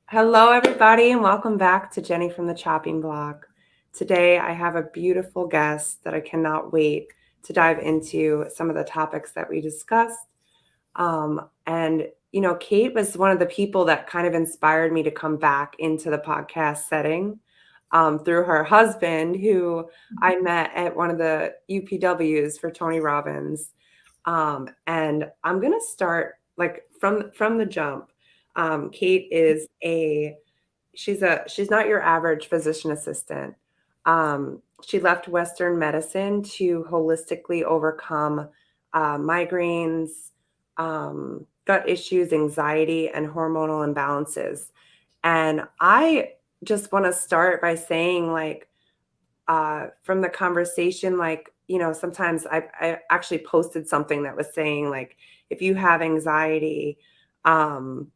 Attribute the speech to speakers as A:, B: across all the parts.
A: Hello, everybody, and welcome back to Jenny from the Chopping Block. Today, I have a beautiful guest that I cannot wait to dive into some of the topics that we discussed. Kate was one of the people that kind of inspired me to come back into the podcast setting through her husband, who I met at one of the UPWs for Tony Robbins. And I'm gonna start like from the jump. Kate is a she's not your average physician assistant. She left Western medicine to holistically overcome migraines, gut issues, anxiety, and hormonal imbalances. And I just want to start by saying, like, from the conversation, like, sometimes I actually posted something that was saying, like, if you have anxiety, um,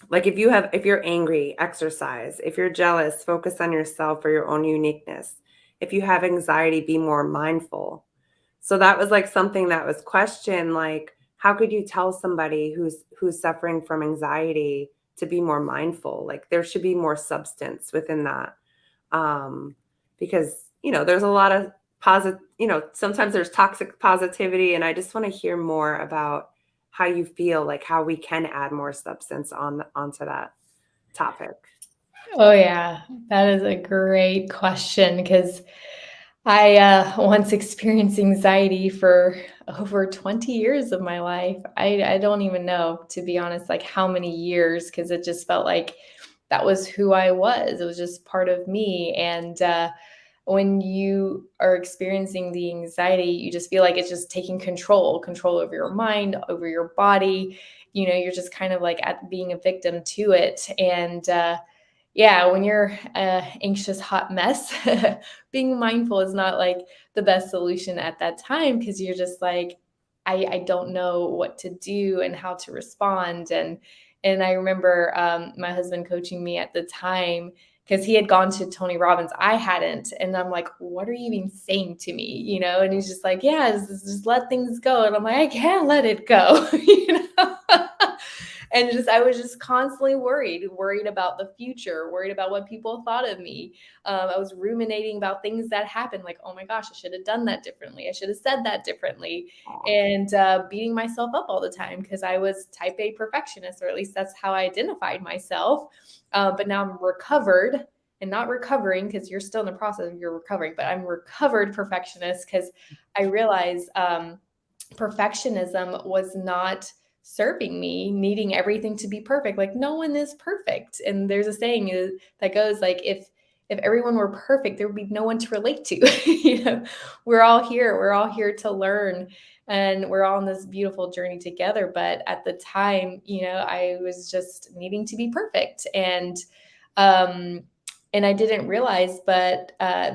A: like if you're angry, exercise. If you're jealous, focus on yourself or your own uniqueness. If you have anxiety, be more mindful. So that was like something that was questioned, like, how could you tell somebody who's suffering from anxiety to be more mindful? Like, there should be more substance within that. Um, because, there's a lot of sometimes there's toxic positivity, and I just want to hear more about how you feel, like how we can add more substance onto that topic.
B: Oh, yeah. That is a great question because I once experienced anxiety for over 20 years of my life. I don't even know, to be honest, like how many years, because it just felt like that was who I was. It was just part of me. And when you are experiencing the anxiety, you just feel like it's just taking control over your mind, over your body. You're just kind of like at being a victim to it. And yeah, when you're a anxious hot mess, being mindful is not like the best solution at that time because you're just like, I don't know what to do and how to respond. And I remember my husband coaching me at the time because he had gone to Tony Robbins. I hadn't. And I'm like, what are you even saying to me? And he's just like, yeah, just let things go. And I'm like, I can't let it go. And just I was just constantly worried about the future, worried about what people thought of me. I was ruminating about things that happened, like, oh my gosh, I should have done that differently, I should have said that differently, and beating myself up all the time because I was type A perfectionist, or at least that's how I identified myself. But now I'm recovered and not recovering, because you're still in the process of your recovering, but I'm recovered perfectionist because I realized perfectionism was not serving me, needing everything to be perfect. Like, no one is perfect. And there's a saying that goes like, if everyone were perfect, there would be no one to relate to. We're all here to learn, and we're all on this beautiful journey together. But at the time, I was just needing to be perfect. Um and I didn't realize, but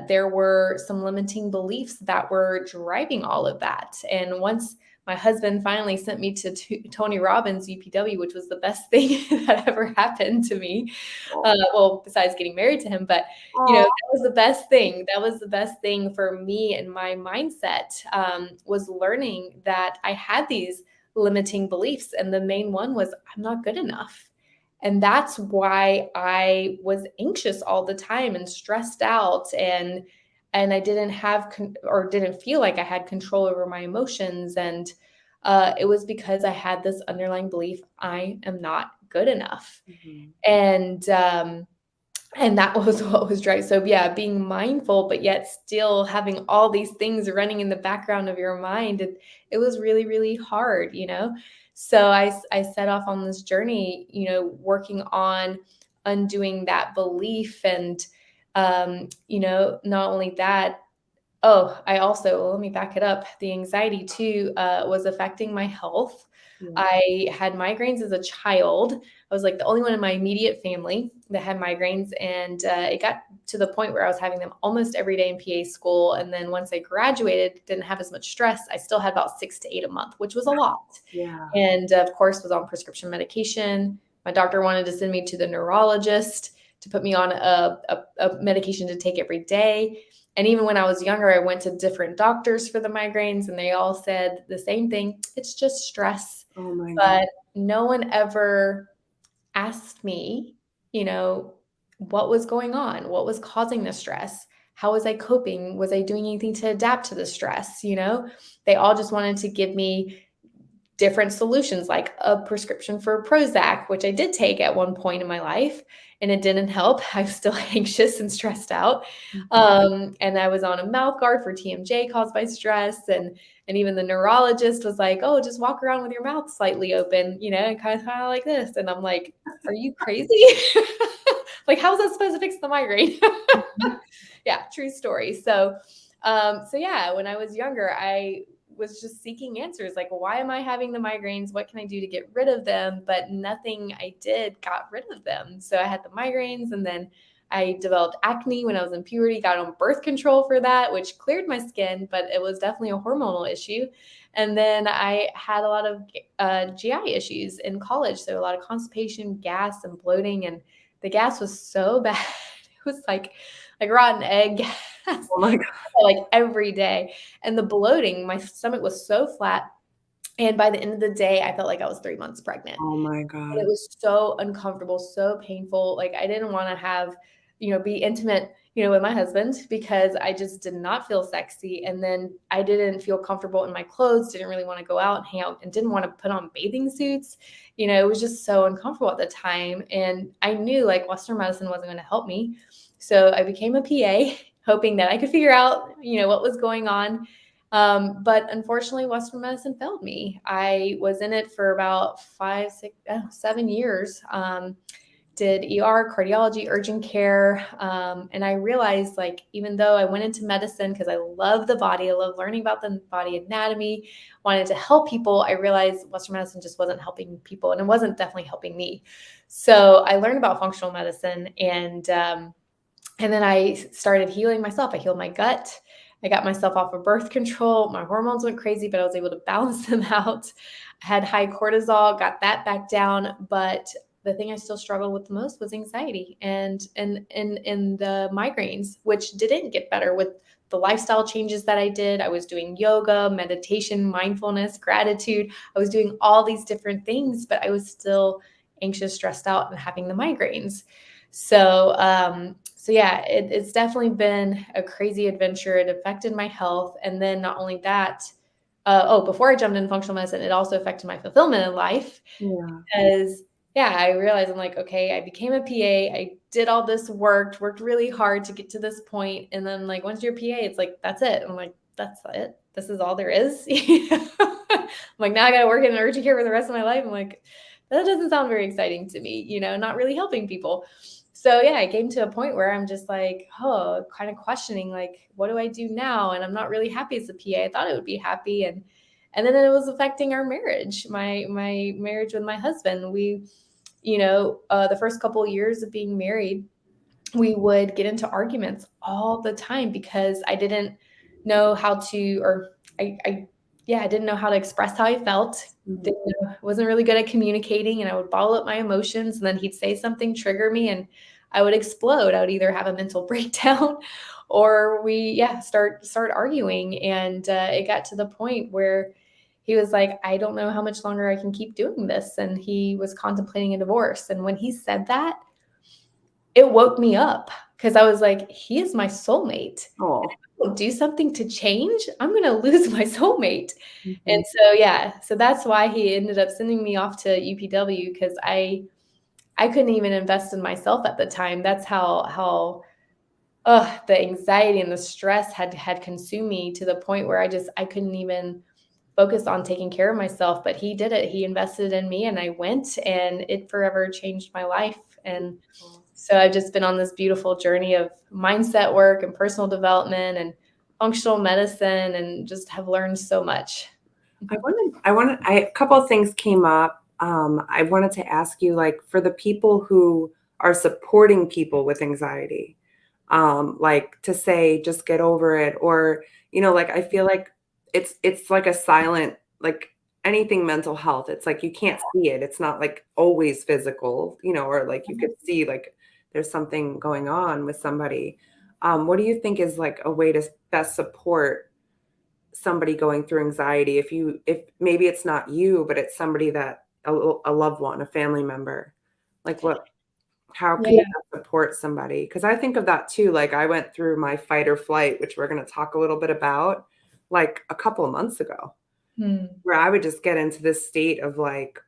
B: there were some limiting beliefs that were driving all of that. And once my husband finally sent me to Tony Robbins UPW, which was the best thing that ever happened to me. Well, besides getting married to him, but
A: Oh,
B: that was the best thing. That was the best thing for me and my mindset, was learning that I had these limiting beliefs, and the main one was I'm not good enough. And that's why I was anxious all the time and stressed out, and I didn't have or didn't feel like I had control over my emotions. And it was because I had this underlying belief I am not good enough.
A: mhm.
B: And that was what was driving. So yeah, being mindful, but yet still having all these things running in the background of your mind. It was really, really hard. So I set off on this journey, working on undoing that belief. And, not only that, oh, I also, well, let me back it up. The anxiety too was affecting my health.
A: Yeah.
B: I had migraines as a child. I was like the only one in my immediate family that had migraines. And it got to the point where I was having them almost every day in PA school. And then once I graduated, didn't have as much stress. I still had about 6 to 8 a month, which was a lot.
A: Yeah.
B: And of course, was on prescription medication. My doctor wanted to send me to the neurologist to put me on a medication to take every day. And even when I was younger, I went to different doctors for the migraines, and they all said the same thing. It's just stress.
A: Oh my God.
B: But no one ever asked me, you know, what was going on? What was causing the stress? How was I coping? Was I doing anything to adapt to the stress? They all just wanted to give me different solutions, like a prescription for Prozac, which I did take at one point in my life, and it didn't help. I was still anxious and stressed out.
A: Mhm.
B: And I was on a mouth guard for TMJ caused by stress. And even the neurologist was like, "Oh, just walk around with your mouth slightly open, and kind of like this." And I'm like, "Are you crazy? Like, how is that supposed to fix the migraine?"
A: Mhm.
B: Yeah, true story. So yeah, when I was younger, I was just seeking answers like, why am I having the migraines? What can I do to get rid of them? But nothing I did got rid of them. So I had the migraines, and then I developed acne when I was in puberty, got on birth control for that, which cleared my skin, but it was definitely a hormonal issue. And then I had a lot of GI issues in college. So a lot of constipation, gas, and bloating. And the gas was so bad. It was like rotten egg gas,
A: Oh my God.
B: like every day. And the bloating, my stomach was so flat. And by the end of the day, I felt like I was 3 months pregnant.
A: Oh my
B: And it
A: God.
B: was so uncomfortable, so painful. Like I didn't want to have, be intimate, with my husband because I just did not feel sexy. And then I didn't feel comfortable in my clothes, didn't really want to go out and hang out and didn't want to put on bathing suits. It was just so uncomfortable at the time. And I knew like Western medicine wasn't going to help me. So I became a PA, hoping that I could figure out, what was going on. But unfortunately, Western medicine failed me. I was in it for about 7 years. Did ER, cardiology, urgent care. And I realized, like, even though I went into medicine because I love the body, I love learning about the body anatomy, wanted to help people, I realized Western medicine just wasn't helping people, and it wasn't definitely helping me. So I learned about functional medicine, and then I started healing myself. I healed my gut. I got myself off of birth control. My hormones went crazy, but I was able to balance them out. I had high cortisol, got that back down. But the thing I still struggled with the most was anxiety and the migraines, which didn't get better with the lifestyle changes that I did. I was doing yoga, meditation, mindfulness, gratitude. I was doing all these different things, but I was still anxious, stressed out, and having the migraines. So yeah, it's definitely been a crazy adventure. It affected my health. And then not only that, before I jumped into functional medicine, it also affected my fulfillment in life
A: Yeah.
B: because, yeah, I realized I'm like, okay, I became a PA. I did all this worked really hard to get to this point. And then, like, once you're a PA, it's like, that's it. I'm like, that's it. This is all there is. I'm like, now I got to work in urgent care for the rest of my life. I'm like, that doesn't sound very exciting to me, not really helping people. So yeah, I came to a point where I'm just like, oh, kind of questioning, like, what do I do now? And I'm not really happy as a PA. I thought it would be happy, and then it was affecting our marriage, my marriage with my husband. We, the first couple of years of being married, we would get into arguments all the time because I didn't know how to, or yeah, I didn't know how to express how I felt.
A: Mhm.
B: Wasn't really good at communicating, and I would bottle up my emotions, and then he'd say something, trigger me, and I would explode. I would either have a mental breakdown, or yeah, start arguing, and it got to the point where he was like, "I don't know how much longer I can keep doing this," and he was contemplating a divorce. And when he said that, it woke me up because I was like, he is my soulmate.
A: Oh.
B: Do something to change, I'm gonna lose my soulmate. And
A: Mhm.
B: so, yeah, so that's why he ended up sending me off to UPW because I couldn't even invest in myself at the time. That's how the anxiety and the stress had consumed me to the point where I couldn't even focus on taking care of myself. But he did it. He invested in me, and I went, and it forever changed my life. And so I've just been on this beautiful journey of mindset work and personal development and functional medicine, and just have learned so much.
A: A couple of things came up. I wanted to ask you, like, for the people who are supporting people with anxiety, like to say, just get over it, or, like, I feel like it's like a silent, like anything mental health. It's like you can't see it. It's not like always physical, or like you could see like there's something going on with somebody. What do you think is like a way to best support somebody going through anxiety if maybe it's not you but it's somebody that a loved one, a family member, like what? How can you
B: Yeah.
A: support somebody? Because I think of that too. Like I went through my fight or flight, which we're going to talk a little bit about, like a couple of months ago,
B: Mm.
A: where I would just get into this state of like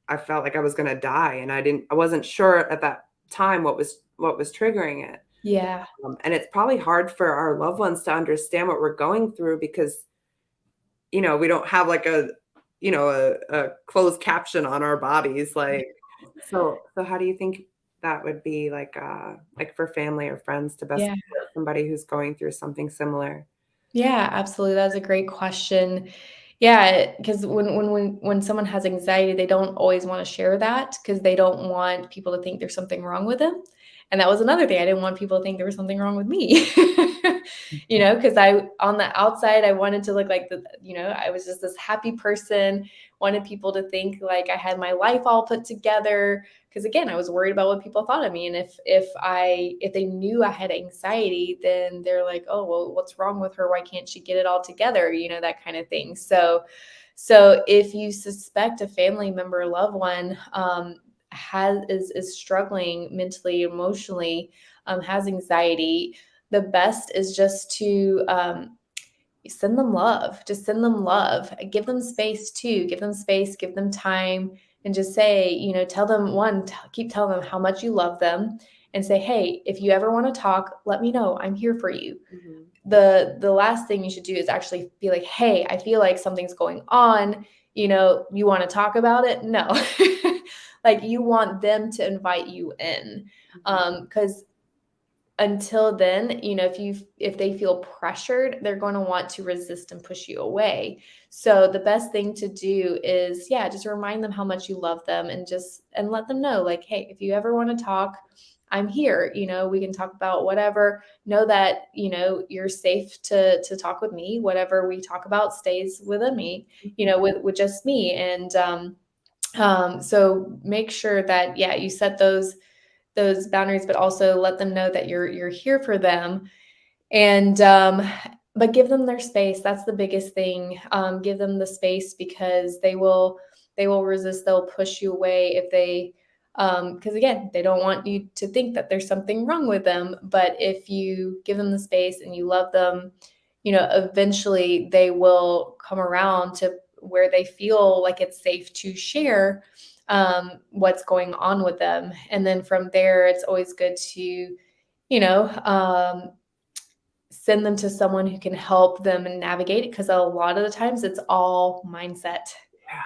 A: I felt like I was going to die, and I wasn't sure at that time what was triggering it.
B: Yeah.
A: And it's probably hard for our loved ones to understand what we're going through because we don't have like a closed caption on our bodies, like, so how do you think that would be like for family or friends to best
B: Yeah.
A: support somebody who's going through something similar?
B: Yeah, absolutely. That's a great question. Yeah, because when someone has anxiety, they don't always want to share that because they don't want people to think there's something wrong with them. And that was another thing. I didn't want people to think there was something wrong with me. Because I on the outside I wanted to look like I was just this happy person, wanted people to think like I had my life all put together because again, I was worried about what people thought of me, and if they knew I had anxiety, then they're like, "Oh, well, what's wrong with her? Why can't she get it all together?" That kind of thing. So if you suspect a family member, loved one, is struggling mentally, emotionally, has anxiety, the best is just to send them love. Just send them love. Give them space too. Give them space, give them time, and just say, tell them keep telling them how much you love them and say, hey, if you ever want to talk, let me know. I'm here for you.
A: Mhm.
B: The last thing you should do is actually be like, hey, I feel like something's going on. You want to talk about it? No. Like you want them to invite you in.
A: Mhm.
B: Because until then, if they feel pressured, they're going to want to resist and push you away. So the best thing to do is, yeah, just remind them how much you love them and let them know, like, hey, if you ever want to talk, I'm here. We can talk about whatever. Know that, you're safe to talk with me. Whatever we talk about stays within me, with just me. And so make sure that, yeah, you set those boundaries, but also let them know that you're here for them. And but give them their space. That's the biggest thing. Give them the space because they will resist. They'll push you away if they because again, they don't want you to think that there's something wrong with them. But if you give them the space and you love them, eventually they will come around to where they feel like it's safe to share what's going on with them. And then from there, it's always good to, you know, um, send them to someone who can help them and navigate it because a lot of the times it's all mindset.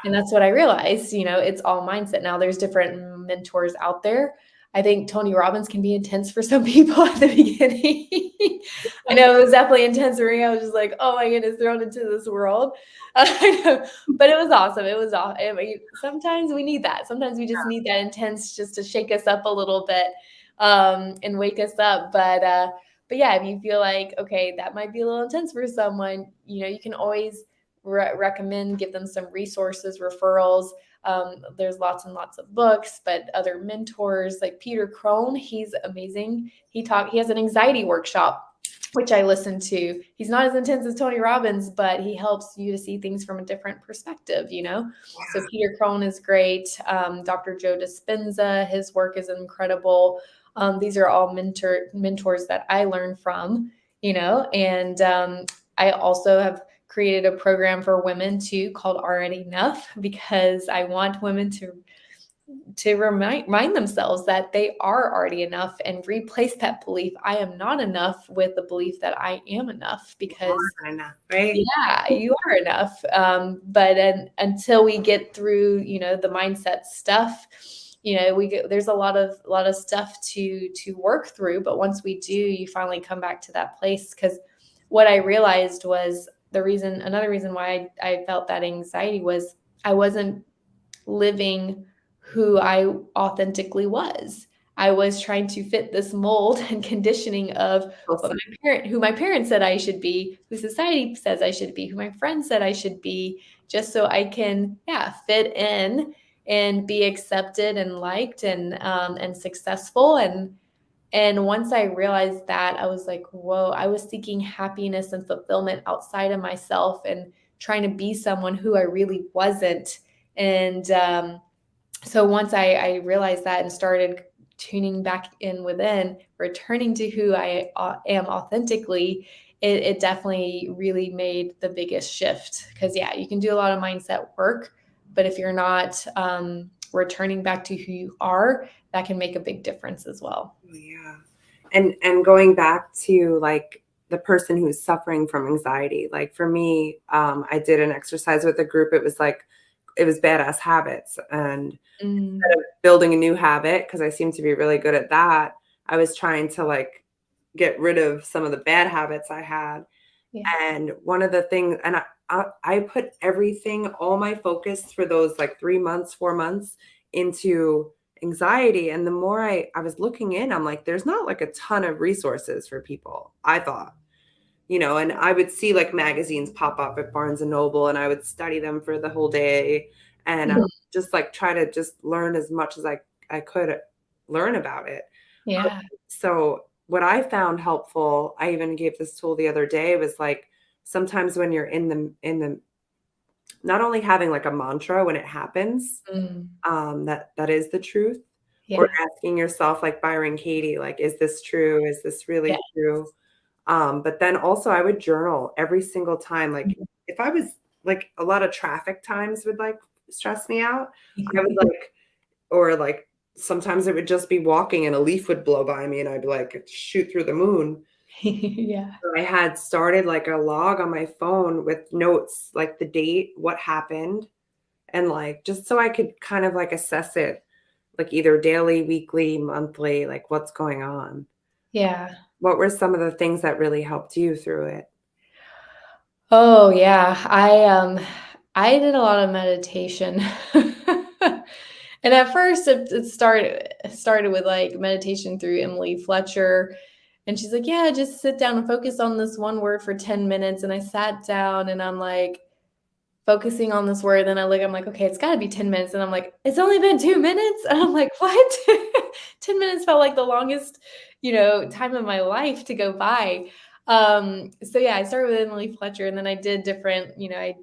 B: And that's what I realized, it's all mindset. Now there's different mentors out there. I think Tony Robbins can be intense for some people at the beginning. I know it was definitely intense for me. I was just like, oh my goodness, thrown into this world. But it was awesome. It was awesome. I mean, sometimes we need that. Sometimes we just need that intense just to shake us up a little bit and wake us up. But yeah, if you feel like, okay, that might be a little intense for someone, you can always recommend, give them some resources, referrals. There's lots and lots of books, but other mentors like Peter Crone, he's amazing. He has an anxiety workshop, which I listen to. He's not as intense as Tony Robbins, but he helps you to see things from a different perspective. So Peter Crone is great. Dr. Joe Dispenza, his work is incredible. These are all mentors that I learn from, and I also have created a program for women too called Already Enough because I want women to remind themselves that they are already enough and replace that belief I am not enough with the belief that I am enough because
A: More enough, right?
B: yeah, you are enough. But until we get through, the mindset stuff, there's a lot of stuff to work through. But once we do, you finally come back to that place. Because what I realized was another reason why I felt that anxiety was I wasn't living who I authentically was. I was trying to fit this mold and conditioning of
A: Awesome.
B: who my parents said I should be, who society says I should be, who my friends said I should be, just so I can, yeah, fit in and be accepted and liked and successful. And once I realized that, I was like, whoa, I was seeking happiness and fulfillment outside of myself and trying to be someone who I really wasn't. And so once I realized that and started tuning back in within, returning to who I am authentically, it definitely really made the biggest shift. Because, yeah, you can do a lot of mindset work, but if you're not returning back to who you are, that can make a big difference as well.
A: Oh, yeah. And going back to like the person who's suffering from anxiety, like for me, I did an exercise with a group. It was badass habits. And
B: Mm,
A: instead of building a new habit, because I seem to be really good at that, I was trying to like get rid of some of the bad habits I had.
B: yeah.
A: And one of the things, and I put everything, all my focus for those like 3 months, 4 months into anxiety. And the more I was looking in, I'm like, there's not like a ton of resources for people, I thought, and I would see like magazines pop up at Barnes and Noble and I would study them for the whole day. And
B: Mhm.
A: just like try to just learn as much as I could learn about it.
B: Yeah.
A: So what I found helpful, I even gave this tool the other day, was like sometimes when you're in the not only having like a mantra when it happens,
B: Mm,
A: that is the truth, or
B: yeah.
A: asking yourself like Byron Katie, like, is this true? Is this
B: Yeah.
A: really true? But then also I would journal every single time. Like if I was like a lot of traffic times would like stress me out, I would like or like sometimes it would just be walking and a leaf would blow by me and I'd be like shoot through the moon.
B: Yeah.
A: So I had started like a log on my phone with notes, like the date, what happened, and like just so I could kind of like assess it, like either daily, weekly, monthly, like what's going on.
B: Yeah.
A: What were some of the things that really helped you through it?
B: Oh, yeah. I did a lot of meditation. And at first it started with like meditation through Emily Fletcher. And she's like, "Yeah, just sit down and focus on this one word for 10 minutes." And I sat down and I'm like focusing on this word. Then I'm like, okay, it's gotta be 10 minutes. And I'm like, it's only been 2 minutes. And I'm like, what? 10 minutes felt like the longest, time of my life to go by. So yeah, I started with Emily Fletcher and then I did different,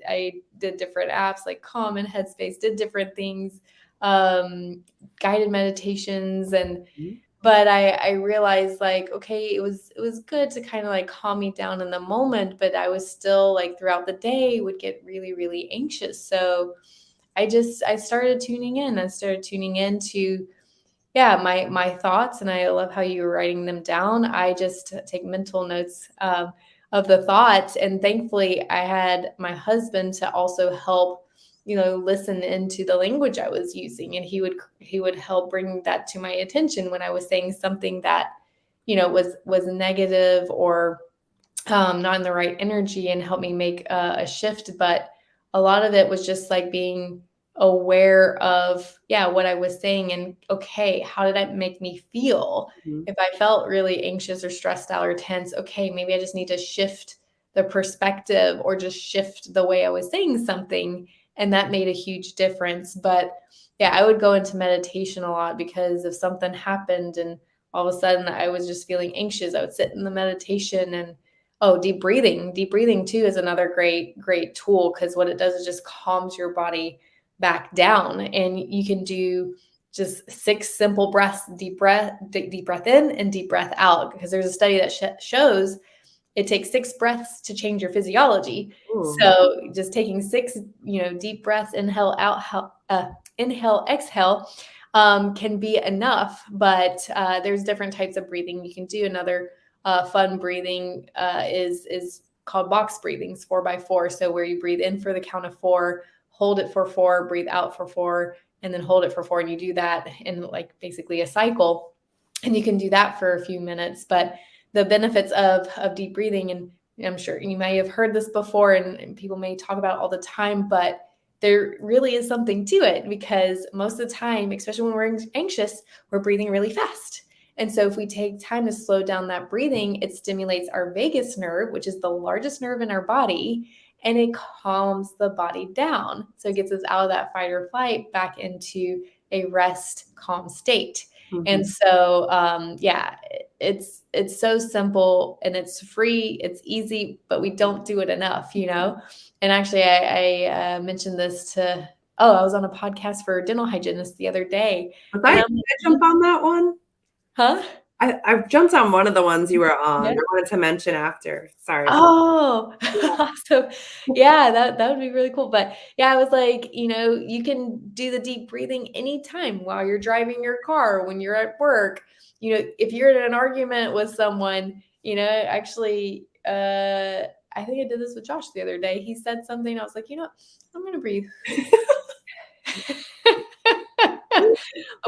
B: I did different apps like Calm and Headspace, did different things, um, guided meditations and
A: Mhm.
B: but I realized like, okay, it was good to kind of like calm me down in the moment, but I was still like throughout the day would get really, really anxious. So I started tuning in. I started tuning into yeah, my thoughts, and I love how you were writing them down. I just take mental notes of the thoughts, and thankfully, I had my husband to also help, listen into the language I was using, and he would help bring that to my attention when I was saying something that, was negative or not in the right energy and help me make a shift. But a lot of it was just like being aware of, yeah, what I was saying and okay, how did that make me feel?
A: Mhm.
B: If I felt really anxious or stressed out or tense, okay, maybe I just need to shift the perspective or just shift the way I was saying something. And that made a huge difference. But yeah, I would go into meditation a lot because if something happened and all of a sudden I was just feeling anxious, I would sit in the meditation and oh, deep breathing. Deep breathing too is another great, great tool because what it does is just calms your body back down. And you can do just 6 simple breaths, deep breath in and deep breath out. Because there's a study that shows it takes 6 breaths to change your physiology.
A: Ooh.
B: So just taking 6, deep breaths, inhale, exhale, can be enough. But there's different types of breathing you can do. Another fun breathing is called box breathings, 4x4. So where you breathe in for the count of 4, hold it for 4, breathe out for 4, and then hold it for 4. And you do that in like basically a cycle. And you can do that for a few minutes. But the benefits of deep breathing, and I'm sure you may have heard this before and people may talk about it all the time, but there really is something to it because most of the time, especially when we're anxious, we're breathing really fast. And so if we take time to slow down that breathing, it stimulates our vagus nerve, which is the largest nerve in our body, and it calms the body down. So it gets us out of that fight or flight back into a rest, calm state. And
A: Mhm.
B: so, yeah, it's so simple and it's free, it's easy, but we don't do it enough. And actually, I mentioned this to I was on a podcast for dental hygienists the other day,
A: Was
B: and
A: I
B: I'm
A: did I jump on that one?
B: Huh?
A: I jumped on one of the ones you were on.
B: Yeah.
A: I wanted to mention after. Sorry.
B: Oh, awesome. Yeah, that would be really cool. But yeah, I was like, you can do the deep breathing anytime while you're driving your car, when you're at work. If you're in an argument with someone, actually, I think I did this with Josh the other day. He said something. I was like, I'm gonna breathe.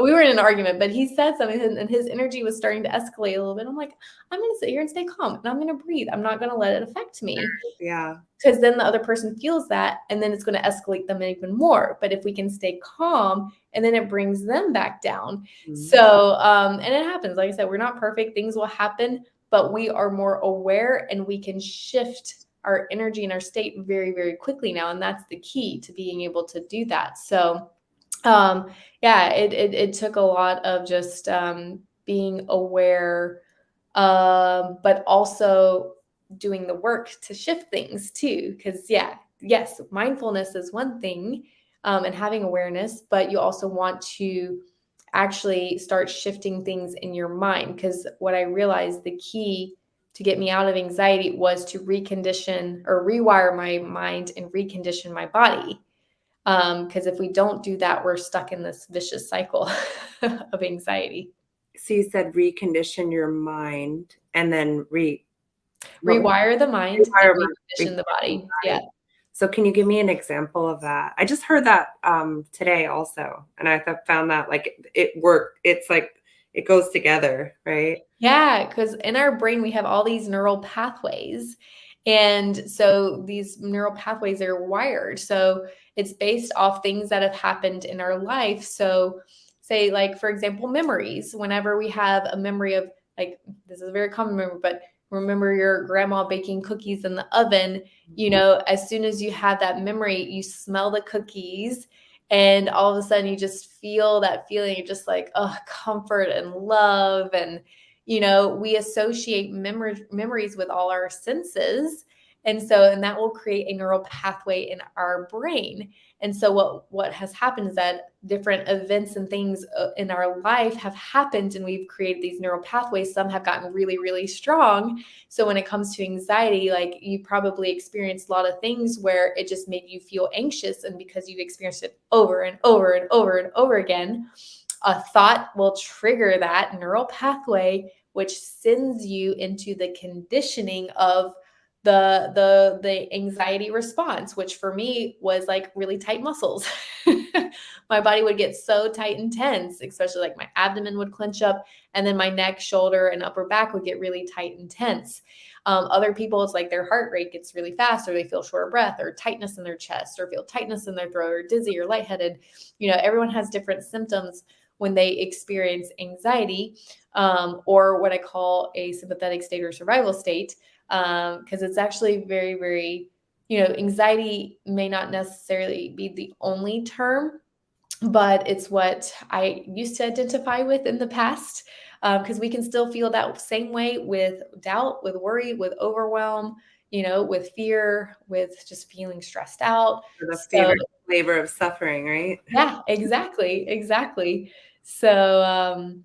B: We were in an argument, but he said something and his energy was starting to escalate a little bit. I'm like, I'm going to sit here and stay calm and I'm going to breathe. I'm not going to let it affect me,
A: Yeah.
B: because then the other person feels that and then it's going to escalate them even more. But if we can stay calm, and then it brings them back down. So, and it happens. Like I said, we're not perfect. Things will happen, but we are more aware and we can shift our energy and our state very, very quickly now. And that's the key to being able to do that. So, yeah, it took a lot of just being aware, but also doing the work to shift things too. Because yes, mindfulness is one thing, and having awareness, but you also want to actually start shifting things in your mind. Because what I realized, the key to get me out of anxiety was to recondition or rewire my mind and recondition my body. Because if we don't do that, we're stuck in this vicious cycle of anxiety.
A: So you said recondition your mind and then
B: Rewire the mind and
A: rewire
B: recondition the body. Yeah.
A: So can you give me an example of that? I just heard that today also, and I found that like it worked. It's like it goes together, right?
B: Yeah, because in our brain, we have all these neural pathways. And so these neural pathways are wired. So it's based off things that have happened in our life. So, say, like, for example, memories. Whenever we have a memory of, like, this is a very common memory, but remember your grandma baking cookies in the oven, as soon as you have that memory, you smell the cookies. And all of a sudden, you just feel that feeling of just like, oh, comfort and love. And we associate memories with all our senses. And that will create a neural pathway in our brain. And so what has happened is that different events and things in our life have happened, and we've created these neural pathways. Some have gotten really, really strong. So when it comes to anxiety, like, you probably experienced a lot of things where it just made you feel anxious. And because you've experienced it over and over and over and over again, a thought will trigger that neural pathway, which sends you into the conditioning of the anxiety response, which for me was like really tight muscles. My body would get so tight and tense, especially like my abdomen would clench up, and then my neck, shoulder, and upper back would get really tight and tense. Other people, it's like their heart rate gets really fast, or they feel short of breath, or tightness in their chest, or feel tightness in their throat, or dizzy or lightheaded. Everyone has different symptoms when they experience anxiety, or what I call a sympathetic state or survival state, because it's actually very, very, anxiety may not necessarily be the only term, but it's what I used to identify with in the past, because we can still feel that same way with doubt, with worry, with overwhelm, with fear, with just feeling stressed out.
A: The
B: So
A: favorite flavor of suffering, right?
B: yeah, exactly. So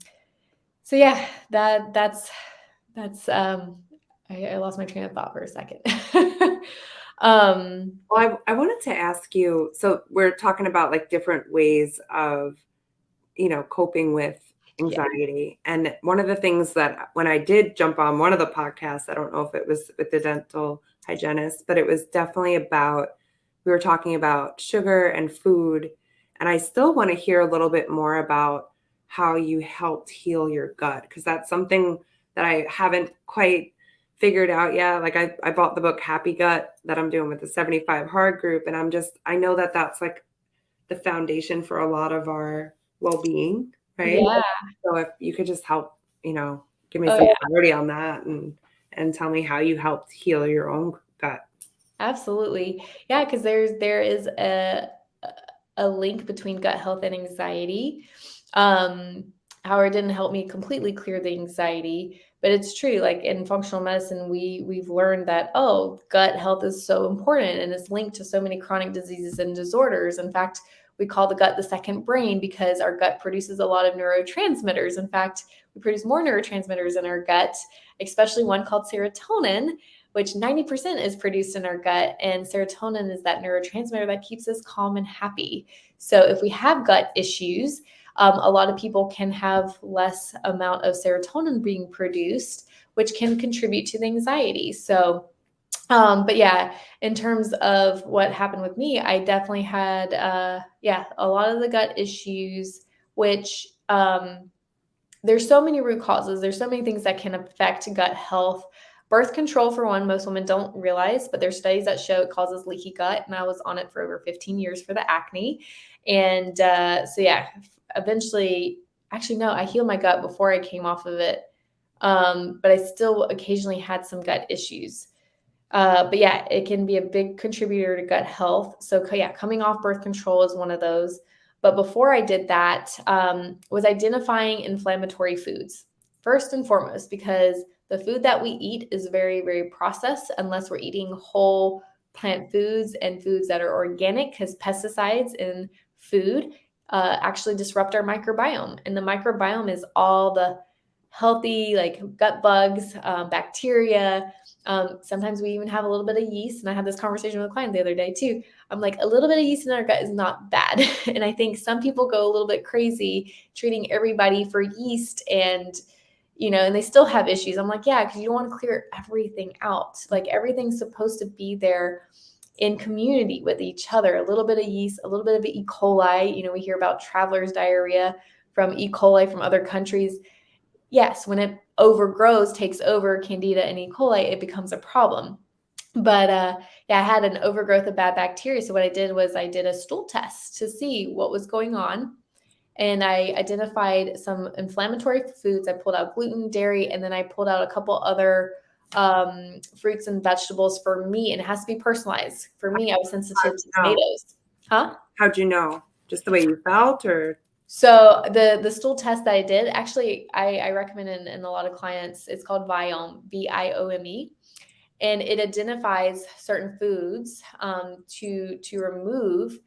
B: yeah, I lost my train of thought for a second. um
A: Well, I wanted to ask you, so we're talking about like different ways of, coping with
B: yeah.
A: anxiety. And one of the things that when I did jump on one of the podcasts, I don't know if it was with the dental hygienist, but it was definitely about, we were talking about sugar and food. And I still want to hear a little bit more about how you helped heal your gut, because that's something that I haven't quite figured out yet. Like I bought the book Happy Gut that I'm doing with the 75 Hard group. And I know that that's like the foundation for a lot of our well-being, right?
B: Yeah.
A: So if you could just help, give me
B: Oh,
A: some
B: yeah.
A: clarity on that and tell me how you helped heal your own gut.
B: Absolutely. Yeah, because there is a link between gut health and anxiety. However, it didn't help me completely clear the anxiety, but it's true. Like, in functional medicine, we've learned that, gut health is so important, and it's linked to so many chronic diseases and disorders. In fact, we call the gut the second brain because our gut produces a lot of neurotransmitters. In fact, we produce more neurotransmitters in our gut, especially one called serotonin, which 90% is produced in our gut. And serotonin is that neurotransmitter that keeps us calm and happy. So if we have gut issues, a lot of people can have less amount of serotonin being produced, which can contribute to the anxiety. So, but yeah, in terms of what happened with me, I definitely had, a lot of the gut issues, which, there's so many root causes. There's so many things that can affect gut health. Birth control, for one, most women don't realize, but there's studies that show it causes leaky gut. And I was on it for over 15 years for the acne. And eventually, actually, no, I healed my gut before I came off of it. But I still occasionally had some gut issues. But yeah, it can be a big contributor to gut health. So yeah, coming off birth control is one of those. But before I did that, was identifying inflammatory foods first and foremost, because the food that we eat is very, very processed unless we're eating whole plant foods and foods that are organic, because pesticides in food actually disrupt our microbiome. And the microbiome is all the healthy, like gut bugs, bacteria. Sometimes we even have a little bit of yeast. And I had this conversation with a client the other day too. I'm like, a little bit of yeast in our gut is not bad. And I think some people go a little bit crazy treating everybody for yeast and they still have issues. I'm like, yeah, because you don't want to clear everything out. Like everything's supposed to be there in community with each other. A little bit of yeast, a little bit of E. coli. We hear about traveler's diarrhea from E. coli from other countries. Yes, when it overgrows, takes over Candida and E. coli, it becomes a problem. But I had an overgrowth of bad bacteria. So what I did was I did a stool test to see what was going on. And I identified some inflammatory foods. I pulled out gluten, dairy, and then I pulled out a couple other fruits and vegetables for me. And it has to be personalized. For me, I was sensitive to tomatoes. Huh?
A: How'd you know? Just the way you felt, or?
B: So the stool test that I did, actually, I recommend in a lot of clients, it's called Viome, Viome. And it identifies certain foods to remove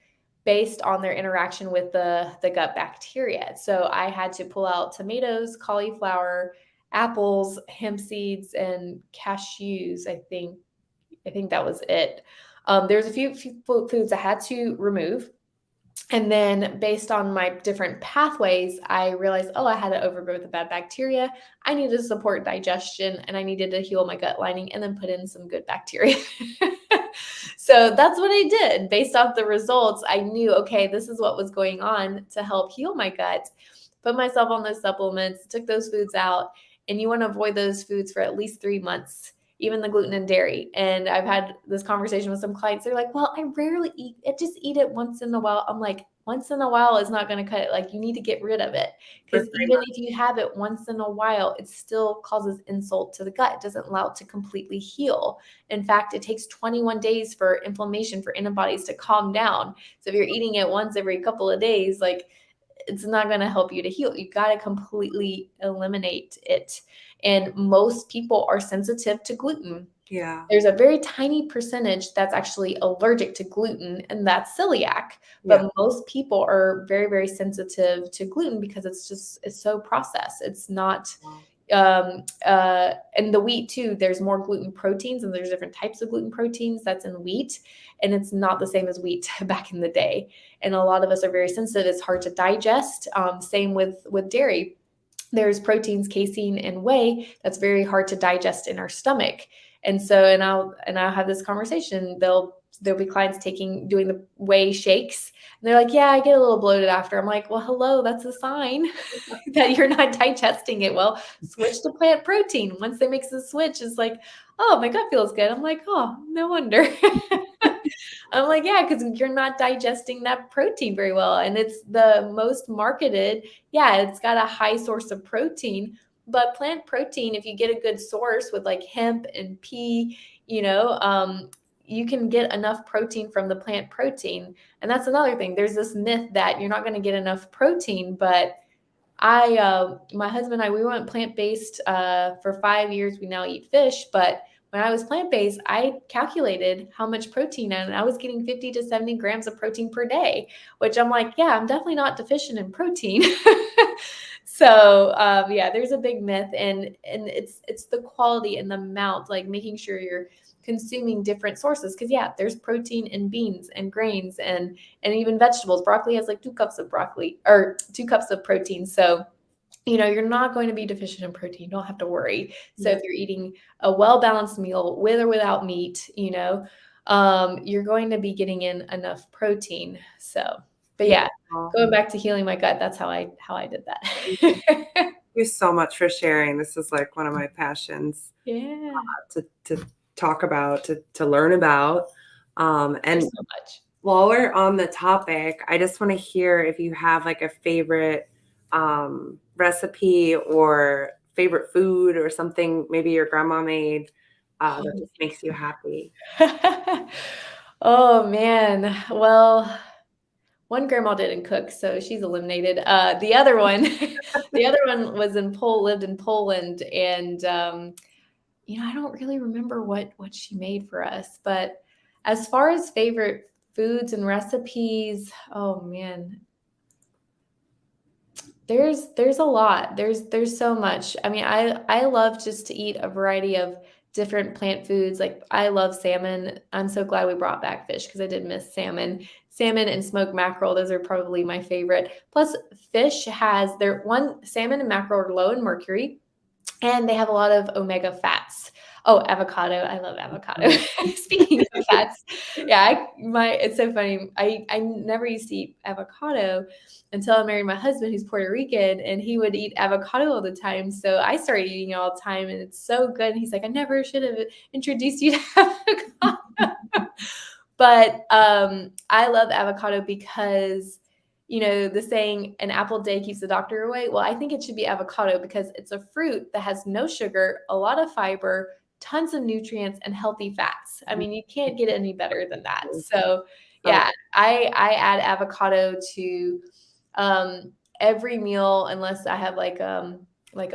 B: based on their interaction with the gut bacteria. So I had to pull out tomatoes, cauliflower, apples, hemp seeds, and cashews. I think that was it. There's a few foods I had to remove. And then based on my different pathways, I realized, I had an overgrowth of bad bacteria. I needed to support digestion and I needed to heal my gut lining and then put in some good bacteria. So that's what I did. Based off the results, I knew, okay, this is what was going on to help heal my gut. Put myself on those supplements, took those foods out, and you want to avoid those foods for at least 3 months. Even the gluten and dairy. And I've had this conversation with some clients. They're like, well, I rarely eat it. Just eat it once in a while. I'm like, once in a while is not going to cut it. Like you need to get rid of it. Because even if you have it once in a while, it still causes insult to the gut. It doesn't allow it to completely heal. In fact, it takes 21 days for inflammation, for antibodies to calm down. So if you're eating it once every couple of days, like it's not going to help you to heal. You got to completely eliminate it. And most people are sensitive to gluten.
A: Yeah.
B: There's a very tiny percentage that's actually allergic to gluten, and that's celiac. But most people are very, very sensitive to gluten because it's so processed. It's not, and the wheat too, there's more gluten proteins and there's different types of gluten proteins that's in wheat. And it's not the same as wheat back in the day. And a lot of us are very sensitive. It's hard to digest. Same with dairy. There's proteins, casein, and whey that's very hard to digest in our stomach. And so, and I'll have this conversation. There'll be clients doing the whey shakes. And they're like, yeah, I get a little bloated after. I'm like, well, hello, that's a sign that you're not digesting it well. Switch to plant protein. Once they make the switch, it's like, oh, my gut feels good. I'm like, oh, no wonder. I'm like, yeah, because you're not digesting that protein very well. And it's the most marketed. Yeah, it's got a high source of protein, but plant protein, if you get a good source with like hemp and pea, you can get enough protein from the plant protein. And that's another thing. There's this myth that you're not going to get enough protein, but my husband and I, we went plant-based for 5 years. We now eat fish, but when I was plant-based, I calculated how much protein, and I was getting 50 to 70 grams of protein per day, which I'm like, yeah, I'm definitely not deficient in protein. So yeah, there's a big myth, and it's the quality and the amount, like making sure you're consuming different sources. Because yeah, there's protein in beans and grains and even vegetables. Broccoli has like 2 cups of broccoli or 2 cups of protein. So you're not going to be deficient in protein. You don't have to worry. So
A: Yeah.
B: if you're eating a well-balanced meal with or without meat, you're going to be getting in enough protein. So, but yeah,
A: Beautiful.
B: going back to healing my gut, that's how I did
A: Thank
B: that.
A: you so much for sharing. This is like one of my passions
B: Yeah,
A: to talk about, to learn about.
B: there's
A: And
B: so much.
A: while we're on the topic, I just want to hear if you have like a favorite recipe or favorite food or something maybe your grandma made that just makes you happy.
B: Oh man. Well, one grandma didn't cook, so she's eliminated. The other one, the other one lived in Poland, and I don't really remember what she made for us. But as far as favorite foods and recipes, oh man, there's a lot. There's so much. I mean, I love just to eat a variety of different plant foods. Like I love salmon. I'm so glad we brought back fish because I did miss salmon. Salmon and smoked mackerel, those are probably my favorite. Plus fish has their one salmon and mackerel are low in mercury and they have a lot of omega fats. Oh, avocado. I love avocado.
A: Mm.
B: Speaking of fats, yeah, it's so funny. I never used to eat avocado until I married my husband, who's Puerto Rican, and he would eat avocado all the time. So I started eating it all the time, and it's so good. And he's like, I never should have introduced you to avocado. But I love avocado because the saying, an apple a day keeps the doctor away. Well, I think it should be avocado because it's a fruit that has no sugar, a lot of fiber, tons of nutrients, and healthy fats. I mean, you can't get any better than that. So,
A: Oh,
B: yeah, I add avocado to every meal unless I have like a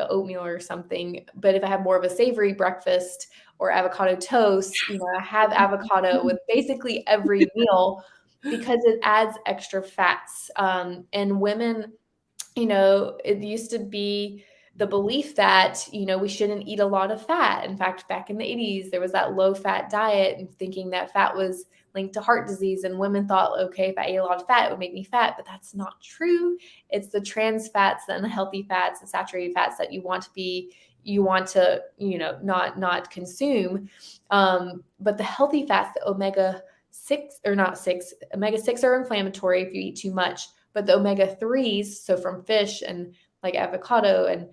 B: oatmeal or something. But if I have more of a savory breakfast or avocado toast, I have avocado with basically every meal because it adds extra fats. And women, it used to be the belief that, we shouldn't eat a lot of fat. In fact, back in the 80s, there was that low fat diet and thinking that fat was linked to heart disease. And women thought, okay, if I ate a lot of fat, it would make me fat. But that's not true. It's the trans fats, the unhealthy fats, the saturated fats that you want to, not consume. But the healthy fats, the omega 6 or not six, omega 6 are inflammatory if you eat too much, but the omega 3s, so from fish and like avocado and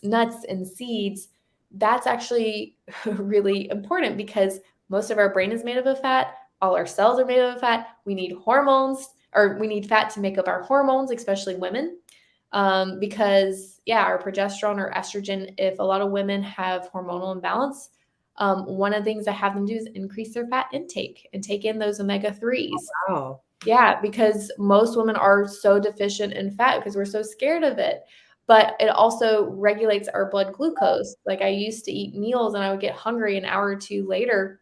B: nuts and seeds, that's actually really important because most of our brain is made up of fat. All our cells are made up of fat. We need hormones, or we need fat to make up our hormones, especially women. Because, yeah, our progesterone or estrogen, if a lot of women have hormonal imbalance, one of the things I have them do is increase their fat intake and take in those omega 3s.
A: wow.
B: Yeah, because most women are so deficient in fat because we're so scared of it. But it also regulates our blood glucose. Like I used to eat meals and I would get hungry an hour or two later.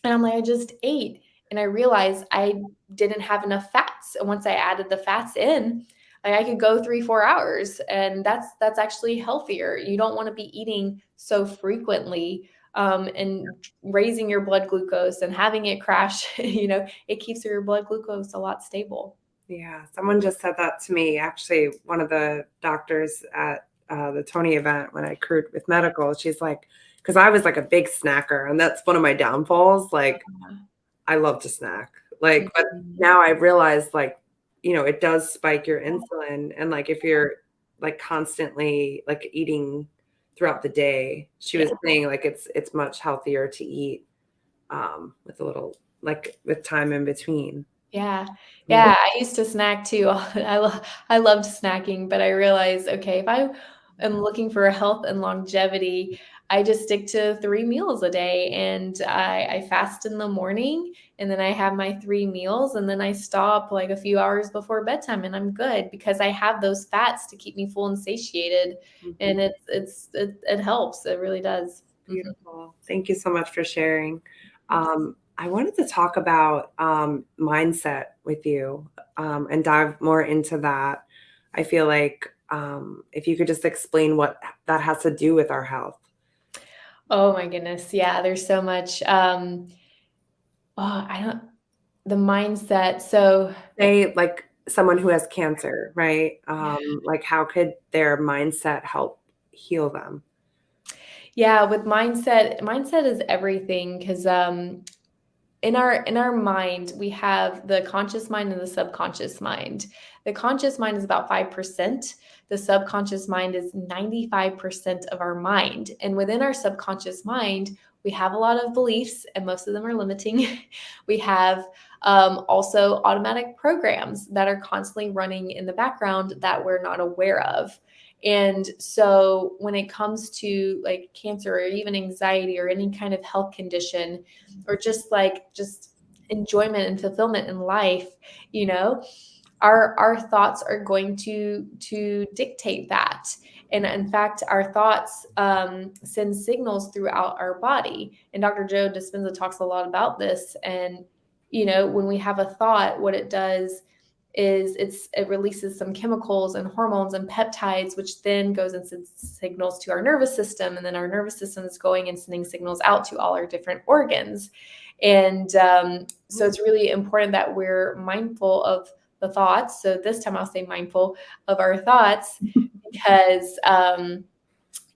B: And I'm like, I just ate. And I realized I didn't have enough fats. And once I added the fats in, like I could go 3, 4 hours. And that's actually healthier. You don't want to be eating so frequently and raising your blood glucose and having it crash, it keeps your blood glucose a lot stable.
A: Yeah, someone just said that to me. Actually, one of the doctors at the Tony event when I crewed with medical, she's like, because I was like a big snacker, and that's one of my downfalls. Like, I love to snack. Like, but
B: Mhm.
A: now I realize, like, it does spike your insulin, and like if you're like constantly like eating throughout the day, she was
B: Yeah.
A: saying like it's much healthier to eat with a little like with time in between.
B: Yeah.
A: Yeah.
B: Yeah, I used to snack too. I loved snacking, but I realized, okay, if I am looking for health and longevity, I just stick to 3 meals a day, and I fast in the morning, and then I have my 3 meals, and then I stop like a few hours before bedtime, and I'm good because I have those fats to keep me full and satiated,
A: Mhm.
B: and it helps. It really does. Mhm.
A: Beautiful. Thank you so much for sharing. I wanted to talk about mindset with you and dive more into that. I feel like if you could just explain what that has to do with our health.
B: Oh my goodness. Yeah, there's so much. I don't, the mindset. So,
A: Say, like someone who has cancer, right? Like how could their mindset help heal them?
B: yeah, with mindset is everything because in our mind we have the conscious mind and the subconscious mind. The conscious mind is about 5%. The subconscious mind is 95% of our mind, and within our subconscious mind we have a lot of beliefs, and most of them are limiting. We have also automatic programs that are constantly running in the background that we're not aware of. And so when it comes to like cancer or even anxiety or any kind of health condition, or just enjoyment and fulfillment in life, you know, our thoughts are going to dictate that. And in fact, our thoughts send signals throughout our body. And Dr. Joe Dispenza talks a lot about this. And when we have a thought, what it does is it releases some chemicals and hormones and peptides, which then goes and sends signals to our nervous system, and then our nervous system is going and sending signals out to all our different organs. And so it's really important that we're mindful of the thoughts. So this time I'll say mindful of our thoughts, because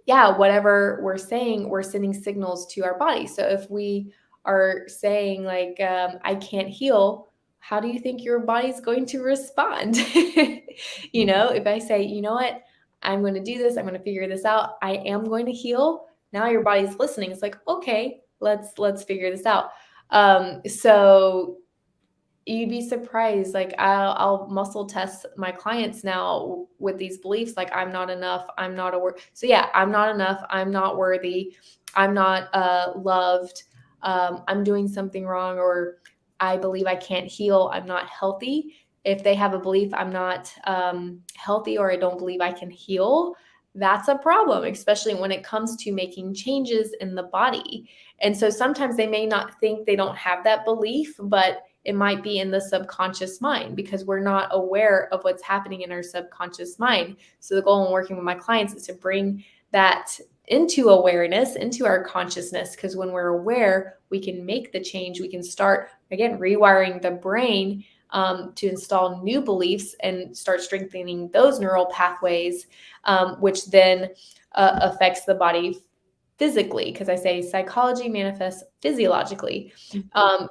B: whatever we're saying, we're sending signals to our body. So if we are saying like, I can't heal, how do you think your body's going to respond? If I say, you know what, I'm going to do this, I'm going to figure this out, I am going to heal. Now your body's listening. It's like, okay, let's figure this out. So you'd be surprised. Like I'll muscle test my clients now with these beliefs. Like I'm not enough. I'm not so yeah, I'm not enough. I'm not worthy. I'm not loved. I'm doing something wrong, or I believe I can't heal. I'm not healthy. If they have a belief I'm not healthy, or I don't believe I can heal, that's a problem, especially when it comes to making changes in the body. And so sometimes they may not think they don't have that belief, but it might be in the subconscious mind because we're not aware of what's happening in our subconscious mind. So the goal in working with my clients is to bring that into awareness, into our consciousness, because when we're aware, we can make the change. We can start, again, rewiring the brain to install new beliefs and start strengthening those neural pathways, which then affects the body physically, because I say psychology manifests physiologically.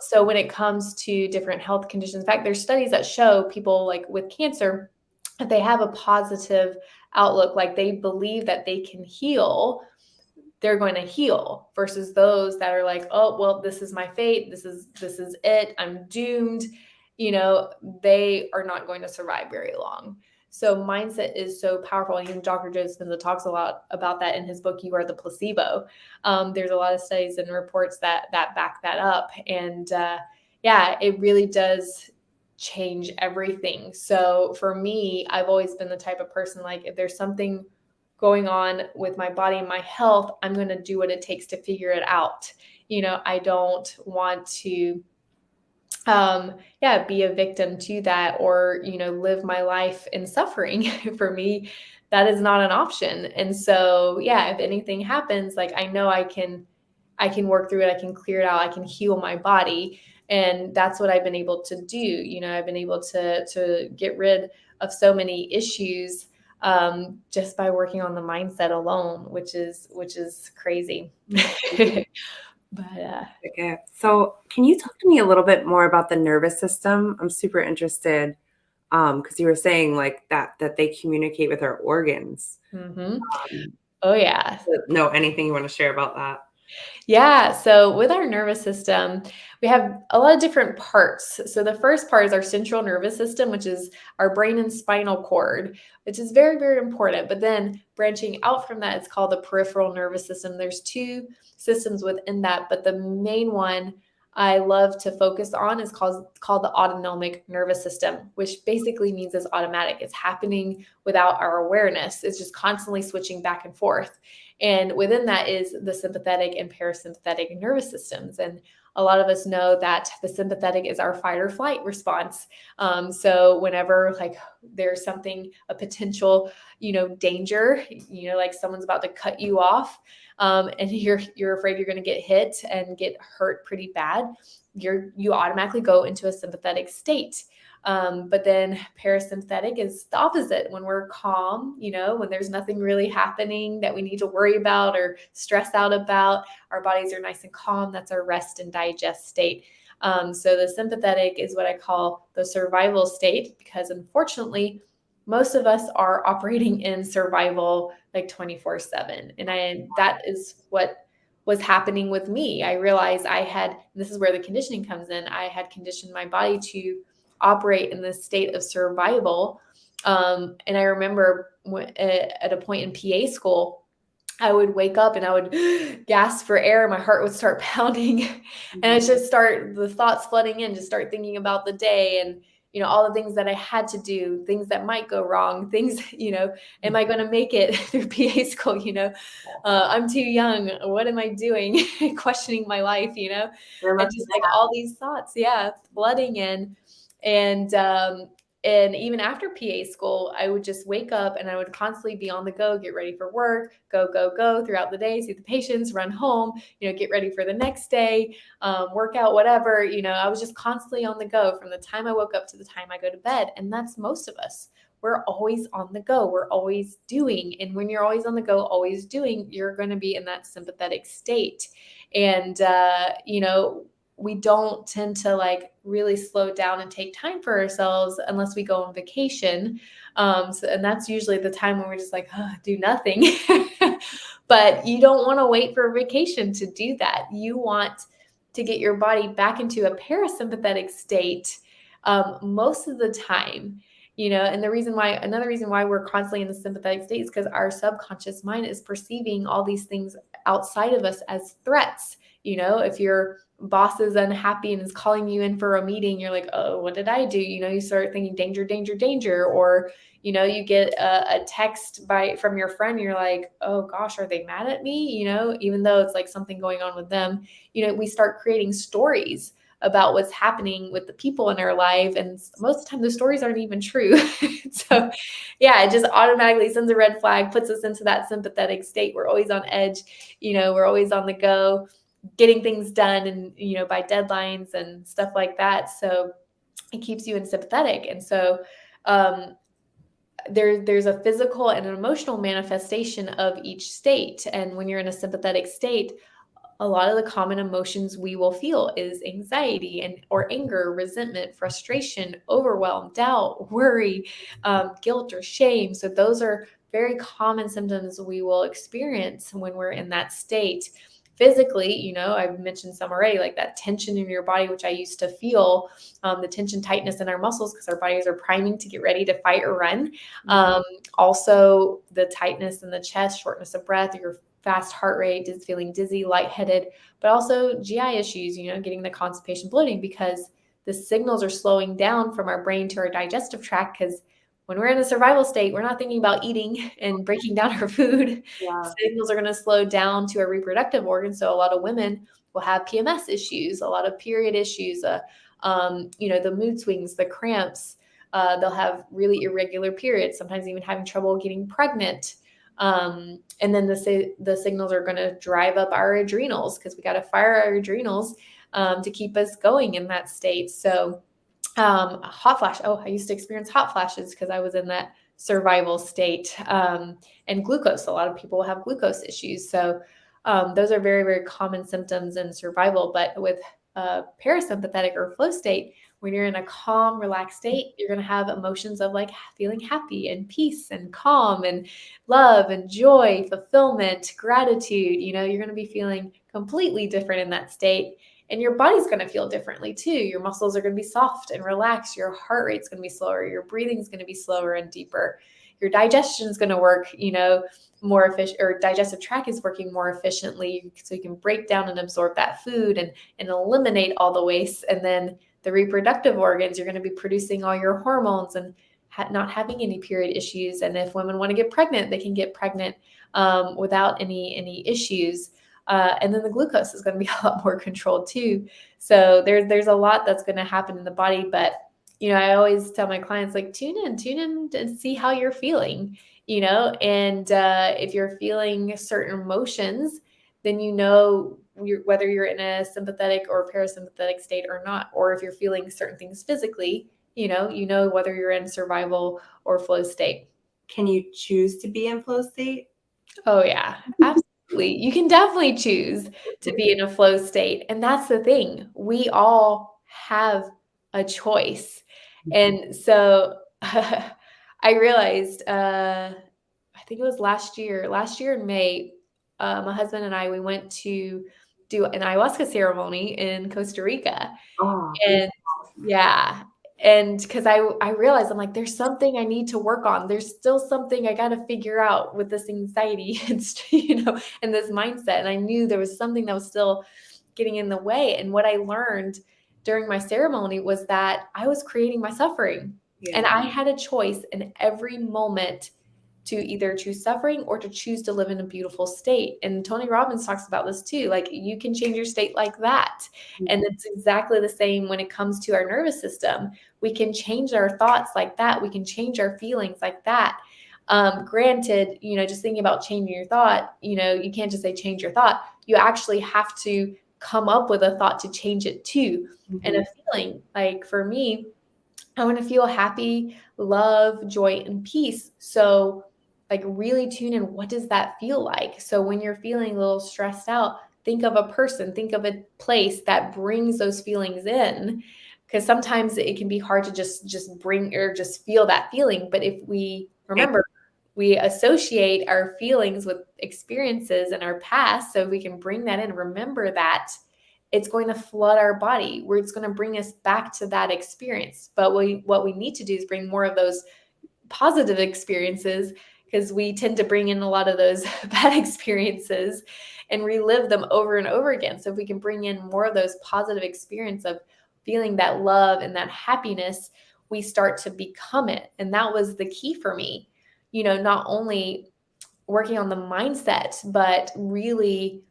B: So when it comes to different health conditions, in fact, there's studies that show people like with cancer, if they have a positive outlook, like they believe that they can heal, they're going to heal, versus those that are like, oh, well, this is my fate. This is it. I'm doomed. They are not going to survive very long. So mindset is so powerful. And even Dr. Joe Dispenza talks a lot about that in his book, You Are the Placebo. There's a lot of studies and reports that back that up. And it really does change everything. So for me, I've always been the type of person, like if there's something going on with my body and my health, I'm going to do what it takes to figure it out. I don't want to be a victim to that, or live my life in suffering. For me, that is not an option. And so if anything happens, like I know I can work through it, I can clear it out, I can heal my body. And that's what I've been able to do. I've been able to get rid of so many issues just by working on the mindset alone, which is crazy. But
A: Okay. So can you talk to me a little bit more about the nervous system? I'm super interested because you were saying like that they communicate with our organs.
B: mhm.
A: Um,
B: Oh yeah.
A: know anything you want to share about that?
B: Yeah. So with our nervous system, we have a lot of different parts. So the first part is our central nervous system, which is our brain and spinal cord, which is very, very important. But then branching out from that, it's called the peripheral nervous system. There's two systems within that, but the main one I love to focus on is called the autonomic nervous system, which basically means it's automatic. It's happening without our awareness. It's just constantly switching back and forth. And within that is the sympathetic and parasympathetic nervous systems. And a lot of us know that the sympathetic is our fight or flight response. So whenever like there's something, a potential, danger, like someone's about to cut you off, and you're afraid you're going to get hit and get hurt pretty bad, you automatically go into a sympathetic state. But then parasympathetic is the opposite. When we're calm, when there's nothing really happening that we need to worry about or stress out about, our bodies are nice and calm. That's our rest and digest state. So the sympathetic is what I call the survival state, because unfortunately, most of us are operating in survival like 24/7. And that is what was happening with me. I realized this is where the conditioning comes in. I had conditioned my body to operate in this state of survival. And I remember at a point in PA school, I would wake up and I would gasp for air. My heart would start pounding, and I just start the thoughts flooding in, just start thinking about the day and, all the things that I had to do, things that might go wrong, things, am I going to make it through PA school? I'm too young. What am I doing? Questioning my life, and just like all these thoughts, flooding in. And even after PA school, I would just wake up and I would constantly be on the go, get ready for work, go throughout the day, see the patients, run home, get ready for the next day, work out, whatever. I was just constantly on the go from the time I woke up to the time I go to bed. And that's most of us. We're always on the go. We're always doing. And when you're always on the go, always doing, you're going to be in that sympathetic state. And, we don't tend to like really slow down and take time for ourselves unless we go on vacation. And that's usually the time when we're just like, do nothing. But you don't want to wait for a vacation to do that. You want to get your body back into a parasympathetic state most of the time. And another reason why we're constantly in the sympathetic state is because our subconscious mind is perceiving all these things outside of us as threats. If your boss is unhappy and is calling you in for a meeting, you're like, oh, what did I do? You start thinking danger, danger, danger. Or, you get a text from your friend, and you're like, oh gosh, are they mad at me? Even though it's like something going on with them, we start creating stories about what's happening with the people in our life. And most of the time the stories aren't even true. So it just automatically sends a red flag, puts us into that sympathetic state. We're always on edge, we're always on the go, getting things done and, by deadlines and stuff like that. So it keeps you in sympathetic. And so, there's a physical and an emotional manifestation of each state. And when you're in a sympathetic state, a lot of the common emotions we will feel is anxiety or anger, resentment, frustration, overwhelm, doubt, worry, guilt, or shame. So those are very common symptoms we will experience when we're in that state. Physically, I've mentioned some already, like that tension in your body, which I used to feel, the tension, tightness in our muscles, because our bodies are priming to get ready to fight or run. Also, the tightness in the chest, shortness of breath, your fast heart rate, is feeling dizzy, lightheaded, but also GI issues, getting the constipation, bloating, because the signals are slowing down from our brain to our digestive tract. Because when we're in a survival state, we're not thinking about eating and breaking down our food. Signals are going to slow down to our reproductive organs. So a lot of women will have PMS issues, a lot of period issues, the mood swings, the cramps. They'll have really irregular periods, sometimes even having trouble getting pregnant. And then the signals are going to drive up our adrenals, because we got to fire our adrenals to keep us going in that state. So hot flash. Oh, I used to experience hot flashes because I was in that survival state. And glucose. A lot of people have glucose issues. So those are very, very common symptoms in survival. But with parasympathetic or flow state, when you're in a calm, relaxed state, you're going to have emotions of like feeling happy and peace and calm and love and joy, fulfillment, gratitude. You're going to be feeling completely different in that state. And your body's going to feel differently too. Your muscles are going to be soft and relaxed. Your heart rate's going to be slower. Your breathing is going to be slower and deeper. Your digestion is going to work, more efficient, or digestive tract is working more efficiently. So you can break down and absorb that food and eliminate all the waste. And then the reproductive organs, you're going to be producing all your hormones and not having any period issues. And if women want to get pregnant, they can get pregnant without any issues. And then the glucose is going to be a lot more controlled too. So there's a lot that's going to happen in the body. But, I always tell my clients, like, tune in and see how you're feeling, and if you're feeling certain emotions, then whether you're in a sympathetic or parasympathetic state or not, or if you're feeling certain things physically, whether you're in survival or flow state.
A: Can you choose to be in flow state?
B: Oh yeah, absolutely. You can definitely choose to be in a flow state. And that's the thing. We all have a choice. And so I realized, I think it was last year in May, my husband and I, we went to do an ayahuasca ceremony in Costa Rica.
A: Oh,
B: And yeah, and because I realized, I'm like, there's something I need to work on. There's still something I got to figure out with this anxiety and, and this mindset. And I knew there was something that was still getting in the way. And what I learned during my ceremony was that I was creating my suffering.
A: yeah.
B: And I had a choice in every moment to either choose suffering or to choose to live in a beautiful state. And Tony Robbins talks about this too. Like, you can change your state like that. And it's exactly the same when it comes to our nervous system. We can change our thoughts like that. We can change our feelings like that. Granted, just thinking about changing your thought, you can't just say change your thought. You actually have to come up with a thought to change it to. And a feeling, like for me, I want to feel happy, love, joy, and peace. So like really tune in. What does that feel like? So when you're feeling a little stressed out, think of a person, think of a place that brings those feelings in. Because sometimes it can be hard to just bring or just feel that feeling. But if we remember, we associate our feelings with experiences in our past. So if we can bring that in, remember that, it's going to flood our body, where it's going to bring us back to that experience. But what we need to do is bring more of those positive experiences, because we tend to bring in a lot of those bad experiences and relive them over and over again. So if we can bring in more of those positive experience of feeling that love and that happiness, we start to become it. And that was the key for me, not only working on the mindset, but really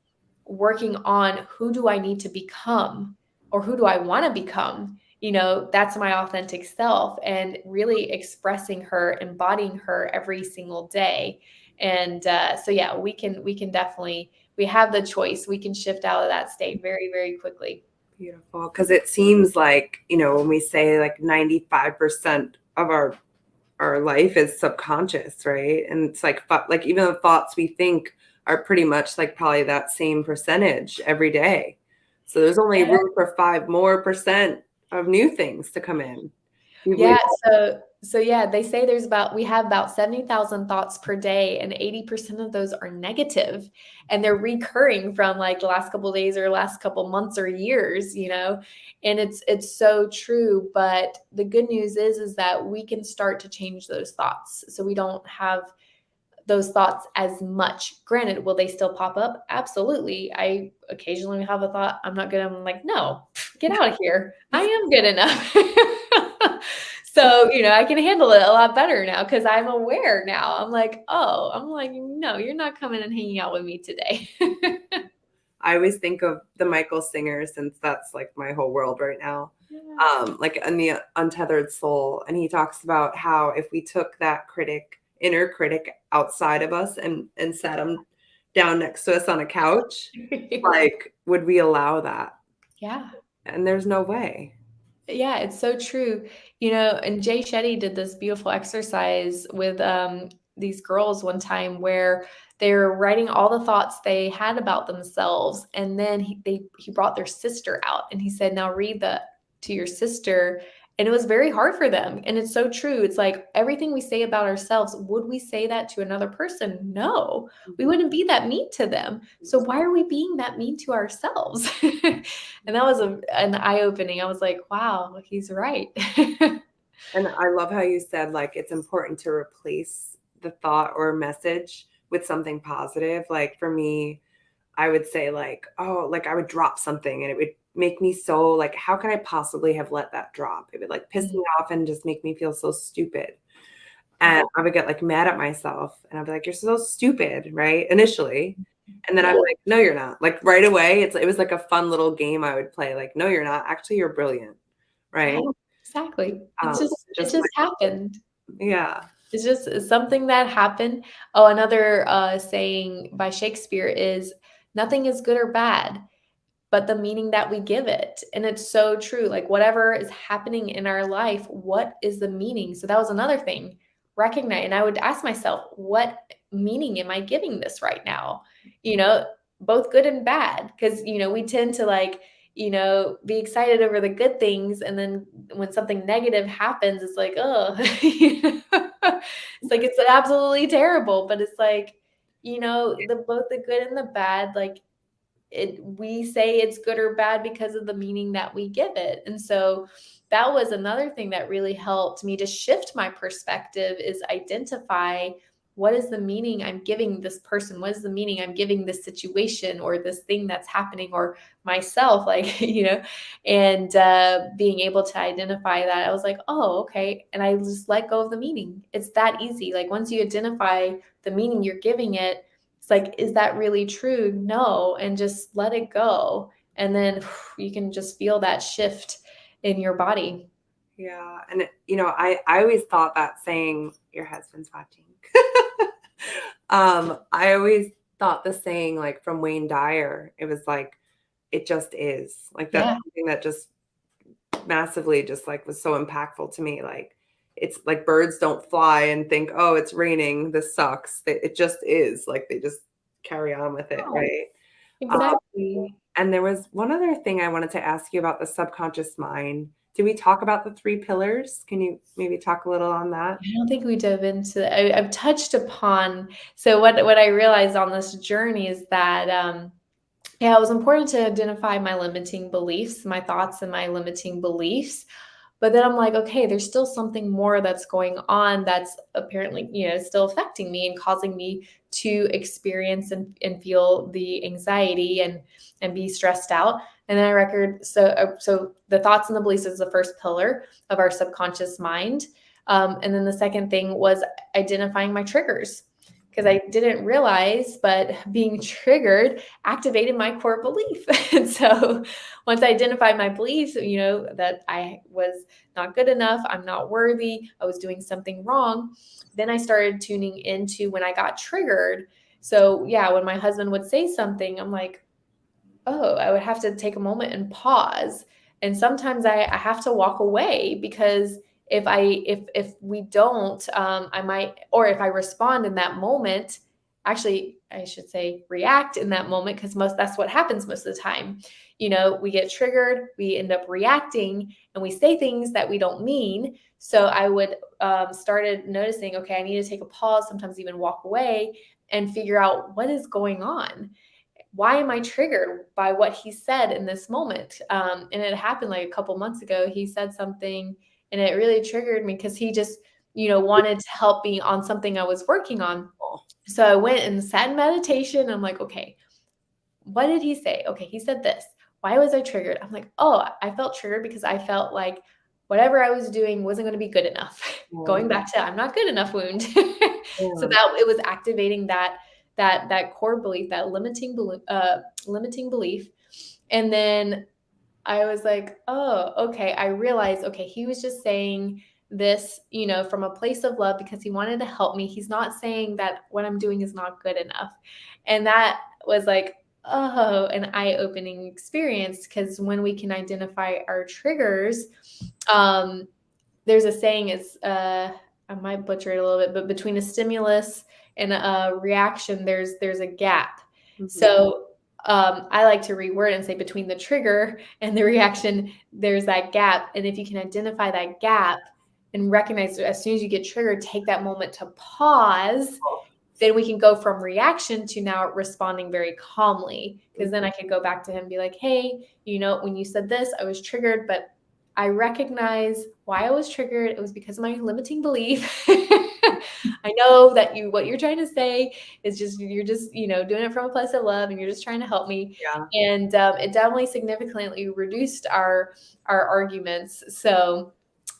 B: working on who do I need to become, or who do I want to become? That's my authentic self, and really expressing her, embodying her every single day. And so yeah, we can definitely, we have the choice. We can shift out of that state very, very quickly.
A: Beautiful. Because it seems like, when we say like 95% of our life is subconscious, right? And it's like even the thoughts we think are pretty much like probably that same percentage every day. So there's only room for 5% more of new things to come in.
B: Yeah. So yeah, they say we have about 70,000 thoughts per day, and 80% of those are negative, and they're recurring from like the last couple of days or last couple months or years, and it's so true. But the good news is that we can start to change those thoughts, so we don't have those thoughts as much. Granted, will they still pop up? Absolutely. I occasionally have a thought, I'm not good. I'm like, no, get out of here. I am good enough. So, I can handle it a lot better now because I'm aware now. I'm like, no, you're not coming and hanging out with me today.
A: I always think of the Michael Singer, since that's like my whole world right now.
B: Yeah.
A: Like in the Untethered Soul. And he talks about how if we took that inner critic outside of us and sat him down next to us on a couch, like, would we allow that?
B: Yeah.
A: And there's no way.
B: Yeah, it's so true. And Jay Shetty did this beautiful exercise with these girls one time, where they were writing all the thoughts they had about themselves. And then he brought their sister out, and he said, now read to your sister. And it was very hard for them. And it's so true. It's like everything we say about ourselves, would we say that to another person? No, we wouldn't be that mean to them. So why are we being that mean to ourselves? And that was an eye-opening. I was like, wow, he's right.
A: And I love how you said, like, it's important to replace the thought or message with something positive. Like for me, I would say like, oh, like I would drop something and it would make me so like, how can I possibly have let that drop? It would like piss me off and just make me feel so stupid. And I would get like mad at myself, and I'd be like, you're so stupid, right? Initially. And then I'm
B: Yeah,
A: like, no, you're not. Like right away, it was like a fun little game I would play. Like, no, you're not. Actually, you're brilliant.
B: yeah,
A: Right.
B: exactly. It
A: Just
B: just happened.
A: yeah.
B: It's just something that happened. Oh, another saying by Shakespeare is nothing is good or bad, but the meaning that we give it. And it's so true. Like whatever is happening in our life, what is the meaning? So that was another thing. Recognize, and I would ask myself, what meaning am I giving this right now? You know, both good and bad. Because, we tend to like, be excited over the good things. And then when something negative happens, it's like, oh, it's like, it's absolutely terrible. But it's like, both the good and the bad, like we say it's good or bad because of the meaning that we give it. And so that was another thing that really helped me to shift my perspective is identify what is the meaning I'm giving this person? What is the meaning I'm giving this situation or this thing that's happening or myself? Like, and being able to identify that, I was like, oh, okay. And I just let go of the meaning. It's that easy. Like once you identify the meaning you're giving it, it's like, is that really true? No. And just let it go. And then you can just feel that shift in your body.
A: Yeah. And, I always thought that saying, your husband's watching. I always thought the saying, like from Wayne Dyer, it was like, it just is. Like that's
B: Yeah.
A: something that just massively just like was so impactful to me. Like it's like birds don't fly and think, oh, it's raining. This sucks. It just is. Like they just carry on with it,
B: Oh,
A: right? Um,
B: exactly.
A: and there was one other thing I wanted to ask you about the subconscious mind. Did we talk about the three pillars? Can you maybe talk a little on that?
B: I don't think we dove into I've touched upon. So what I realized on this journey is that yeah, it was important to identify my limiting beliefs, my thoughts and my limiting beliefs. But then I'm like, okay, there's still something more that's going on that's apparently, still affecting me and causing me to experience and feel the anxiety and be stressed out. And then I record so the thoughts and the beliefs is the first pillar of our subconscious mind. And then the second thing was identifying my triggers because I didn't realize, but being triggered activated my core belief. And so once I identified my beliefs, that I was not good enough, I'm not worthy, I was doing something wrong, then I started tuning into when I got triggered. So, yeah, when my husband would say something, I'm like, oh, I would have to take a moment and pause. And sometimes I have to walk away because if we don't, I might, or if I respond in that moment, actually, I should say react in that moment because that's what happens most of the time. We get triggered, we end up reacting, and we say things that we don't mean. So I would started noticing, okay, I need to take a pause, sometimes even walk away and figure out what is going on. Why am I triggered by what he said in this moment? And it happened like a couple months ago. He said something and it really triggered me because he just, wanted to help me on something I was working on. So I went and sat in meditation. I'm like, okay, what did he say? Okay, he said this. Why was I triggered? I'm like, oh, I felt triggered because I felt like whatever I was doing wasn't going to be good enough.
A: Yeah.
B: Going back to I'm not good enough wound. So
A: Yeah.
B: that it was activating that core belief, that limiting belief. And then I was like, oh, okay. I realized, okay, he was just saying this, from a place of love because he wanted to help me. He's not saying that what I'm doing is not good enough. And that was like, oh, an eye-opening experience because when we can identify our triggers, there's a saying is I might butcher it a little bit, but between a stimulus and a reaction, there's a gap.
A: Mhm.
B: So I like to reword and say between the trigger and the reaction, there's that gap. And if you can identify that gap and recognize as soon as you get triggered, take that moment to pause, then we can go from reaction to now responding very calmly. Because then I could go back to him and be like, hey, when you said this, I was triggered, but I recognize why I was triggered. It was because of my limiting belief. I know that what you're trying to say is just, you're just, doing it from a place of love and you're just trying to help me.
A: Yeah.
B: And it definitely significantly reduced our arguments. So,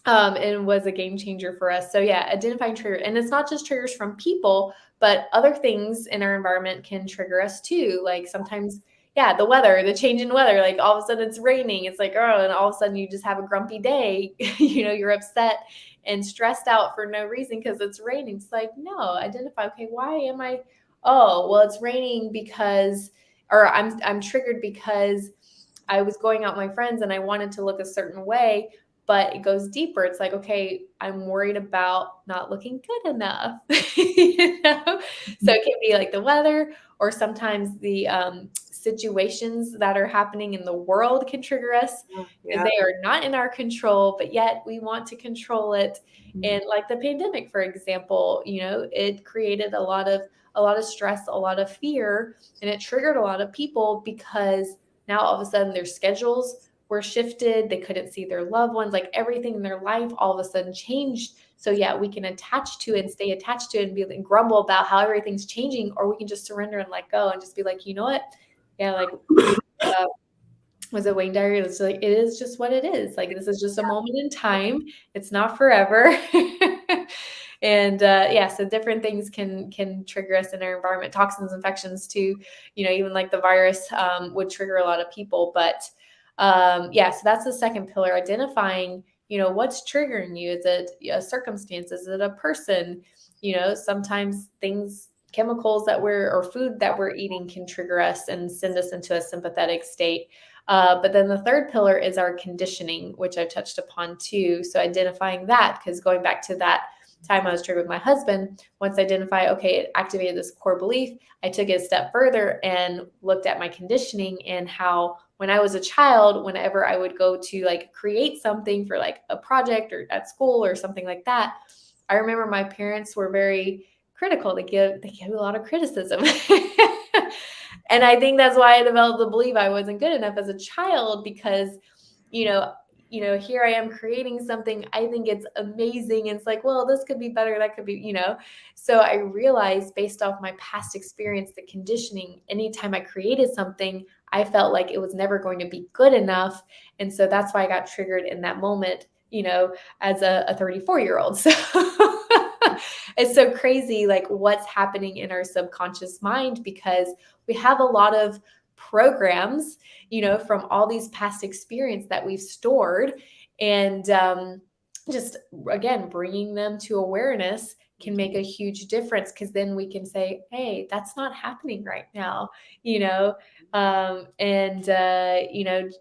B: and was a game changer for us. So yeah, identifying trigger. And it's not just triggers from people, But other things in our environment can trigger us too. Like sometimes, yeah, the weather, the change in weather, like all of a sudden it's raining. It's like, oh, and all of a sudden you just have a grumpy day. You're upset and stressed out for no reason because it's raining. It's like, no, identify, okay, why am I? Oh, well, it's raining because, or I'm triggered because I was going out with my friends and I wanted to look a certain way, but it goes deeper. It's like, okay, I'm worried about not looking good enough. So it can be like the weather, or sometimes the situations that are happening in the world can trigger us because
A: Yeah.
B: they are not in our control, but yet we want to control it.
A: Mhm.
B: And like the pandemic, for example, it created a lot of stress, a lot of fear, and it triggered a lot of people because now all of a sudden their schedules were shifted. They couldn't see their loved ones, like everything in their life all of a sudden changed. So yeah, we can attach to it and stay attached to it and be and grumble about how everything's changing, or we can just surrender and let go and just be like, you know what? Yeah, like uh, was it Wayne Dyer? It's like, it is just what it is. Like, this is just a moment in time. It's not forever. And yeah, so different things can trigger us in our environment. Toxins, infections too. Even like the virus would trigger a lot of people. But yeah, so that's the second pillar: identifying. What's triggering you? Is it a circumstance? Is it a person? Sometimes things, chemicals or food that we're eating can trigger us and send us into a sympathetic state. But then the third pillar is our conditioning, which I've touched upon too. So identifying that, because going back to that time I was triggered with my husband, once I identify, okay, it activated this core belief, I took it a step further and looked at my conditioning and how when I was a child, whenever I would go to like create something for like a project or at school or something like that, I remember my parents were very critical. They give a lot of criticism. And I think that's why I developed the belief I wasn't good enough as a child because, you know, here I am creating something. I think it's amazing. And it's like, well, this could be better. That could be. So I realized based off my past experience, the conditioning, anytime I created something, I felt like it was never going to be good enough. And so that's why I got triggered in that moment, as a 34-year-old. So it's so crazy, like what's happening in our subconscious mind, because we have a lot of programs, from all these past experience that we've stored. And just again, bringing them to awareness can make a huge difference, because then we can say, hey, that's not happening right now, you know and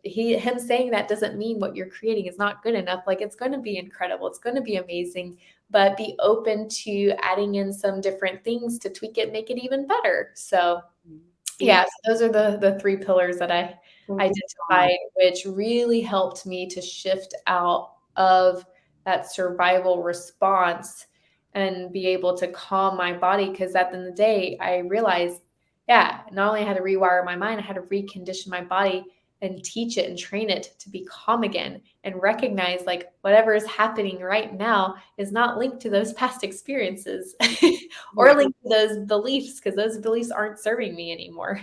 B: him saying that doesn't mean what you're creating is not good enough. Like, it's going to be incredible, it's going to be amazing, but be open to adding in some different things to tweak it, make it even better. So
A: Yeah.
B: yeah, so those are the three pillars that I
A: Thank you so much.
B: identified, which really helped me to shift out of that survival response and be able to calm my body. Because at the end of the day, I realized, yeah, not only I had to rewire my mind, I had to recondition my body and teach it and train it to be calm again and recognize, like, whatever is happening right now is not linked to those past experiences or
A: Yeah.
B: linked to those beliefs, because those beliefs aren't serving me anymore.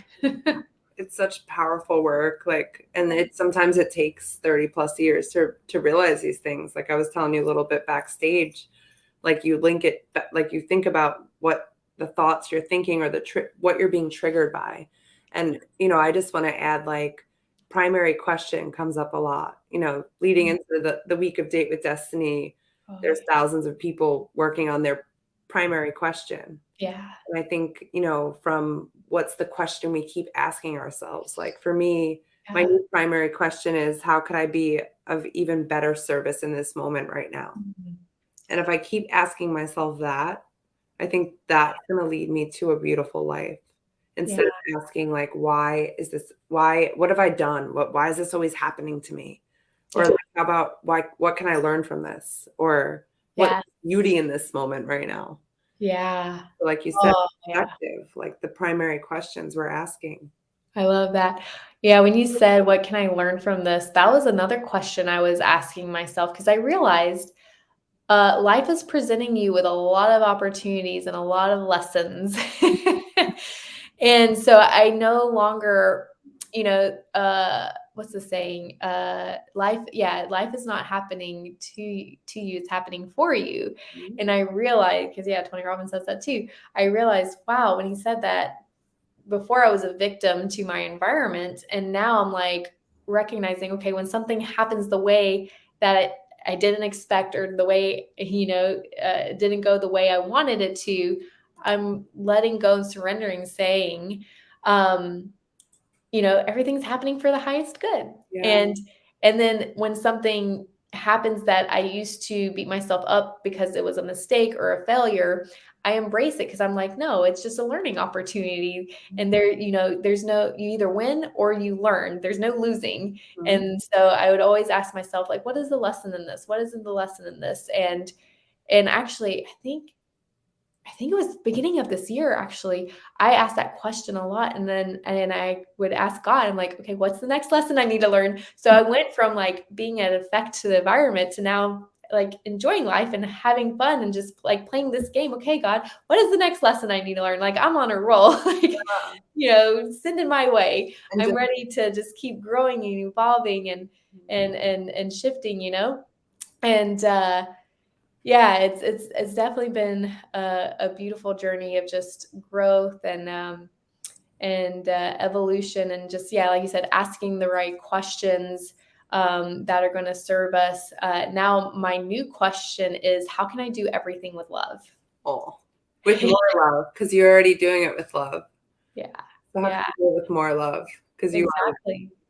A: It's such powerful work, like, and sometimes it takes 30 plus years to realize these things. Like I was telling you a little bit backstage, like you link it, like you think about what the thoughts you're thinking or what you're being triggered by. And I just want to add, like, primary question comes up a lot, leading into the week of Date with Destiny.
B: Oh,
A: There's thousands of people working on their primary question.
B: yeah.
A: And I think, from what's the question we keep asking ourselves? Like for me, my
B: Yeah.
A: new primary question is, how could I be of even better service in this moment right now?
B: Mhm.
A: And if I keep asking myself that, I think that's going to lead me to a beautiful life.
B: Yeah.
A: Instead of asking, like, what have I done? Why is this always happening to me? Or
B: Yeah.
A: like, how about what can I learn from this? Or what's
B: Yeah.
A: beauty in this moment right now?
B: Yeah.
A: Like you said,
B: Oh, yeah.
A: perspective, like the primary questions we're asking.
B: I love that. Yeah, when you said, "What can I learn from this?" That was another question I was asking myself, because I realized, life is presenting you with a lot of opportunities and a lot of lessons. And so I no longer, what's the saying? Life is not happening to you, it's happening for you.
A: Mhm.
B: And I realized, because Tony Robbins says that too. I realized, wow, when he said that, before I was a victim to my environment, and now I'm like recognizing, okay, when something happens the way that I didn't expect, or the way, it didn't go the way I wanted it to, I'm letting go and surrendering, saying, everything's happening for the highest good.
A: Yeah.
B: And then when something happens that I used to beat myself up because it was a mistake or a failure, I embrace it, because I'm like, no, it's just a learning opportunity. And there's no, you either win or you learn. There's no losing.
A: Mhm.
B: And so I would always ask myself, like, what is the lesson in this? What is the lesson in this? And actually, I think it was beginning of this year, actually, I asked that question a lot. And I would ask God, I'm like, okay, what's the next lesson I need to learn? So I went from like being an effect to the environment to now like enjoying life and having fun and just like playing this game. Okay, God, what is the next lesson I need to learn? Like, I'm on a roll, like, send it my way.
A: And
B: I'm
A: just
B: ready to just keep growing and evolving and shifting. And it's definitely been a beautiful journey of just growth and evolution, and just, like you said, asking the right questions that are going to serve us. Now my new question is, how can I do everything with love?
A: with more love, because you're already doing it with love.
B: Yeah.
A: So how can you do it with more love? Because you are.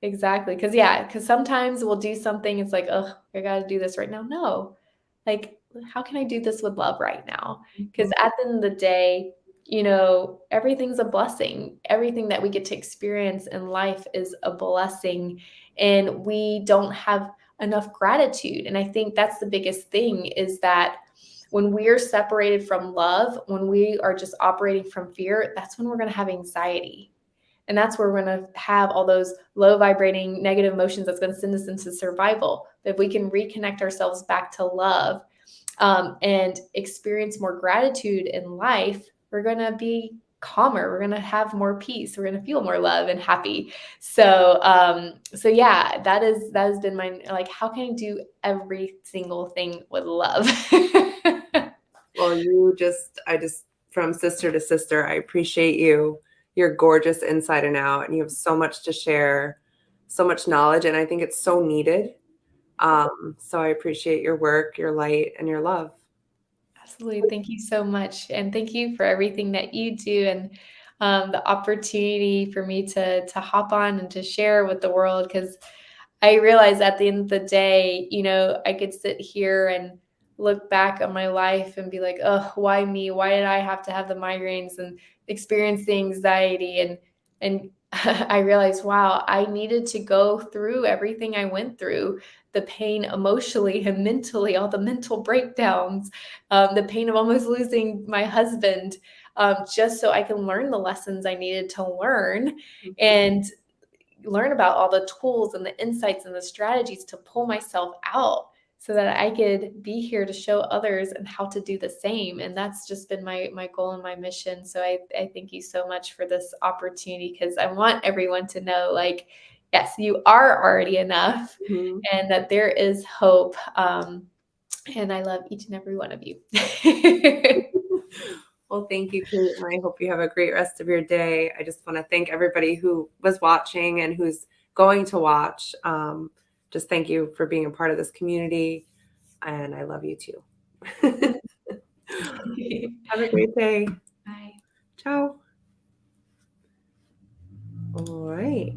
B: Exactly. Because sometimes we'll do something, it's like, oh, I got to do this right now. No, like, how can I do this with love right now? Because at the end of the day, everything's a blessing. Everything that we get to experience in life is a blessing, and we don't have enough gratitude. And I think that's the biggest thing, is that when we're separated from love, when we are just operating from fear, that's when we're going to have anxiety. And that's where we're going to have all those low vibrating negative emotions that's going to send us into survival. But if we can reconnect ourselves back to love, and experience more gratitude in life, we're going to be calmer. We're going to have more peace. We're going to feel more love and happy. So that has been my, like, how can I do every single thing with love?
A: Well, from sister to sister, I appreciate you. You're gorgeous inside and out, and you have so much to share, so much knowledge, and I think it's so needed. So I appreciate your work, your light, and your love.
B: Absolutely. Thank you so much. And thank you for everything that you do, and the opportunity for me to hop on and to share with the world. Because I realize at the end of the day, I could sit here and look back on my life and be like, oh, why me? Why did I have to have the migraines and experience the anxiety? And I realized, wow, I needed to go through everything I went through, the pain emotionally and mentally, all the mental breakdowns, the pain of almost losing my husband, just so I can learn the lessons I needed to learn, and learn about all the tools and the insights and the strategies to pull myself out, so that I could be here to show others and how to do the same. And that's just been my goal and my mission. So I thank you so much for this opportunity, because I want everyone to know, like, yes, you are already enough,
A: Mhm.
B: and that there is hope. And I love each and every one of you.
A: Well, thank you, Kate, and I hope you have a great rest of your day. I just want to thank everybody who was watching and who's going to watch. Just thank you for being a part of this community, and I love you too. Have a great day.
B: Bye.
A: Ciao. All right.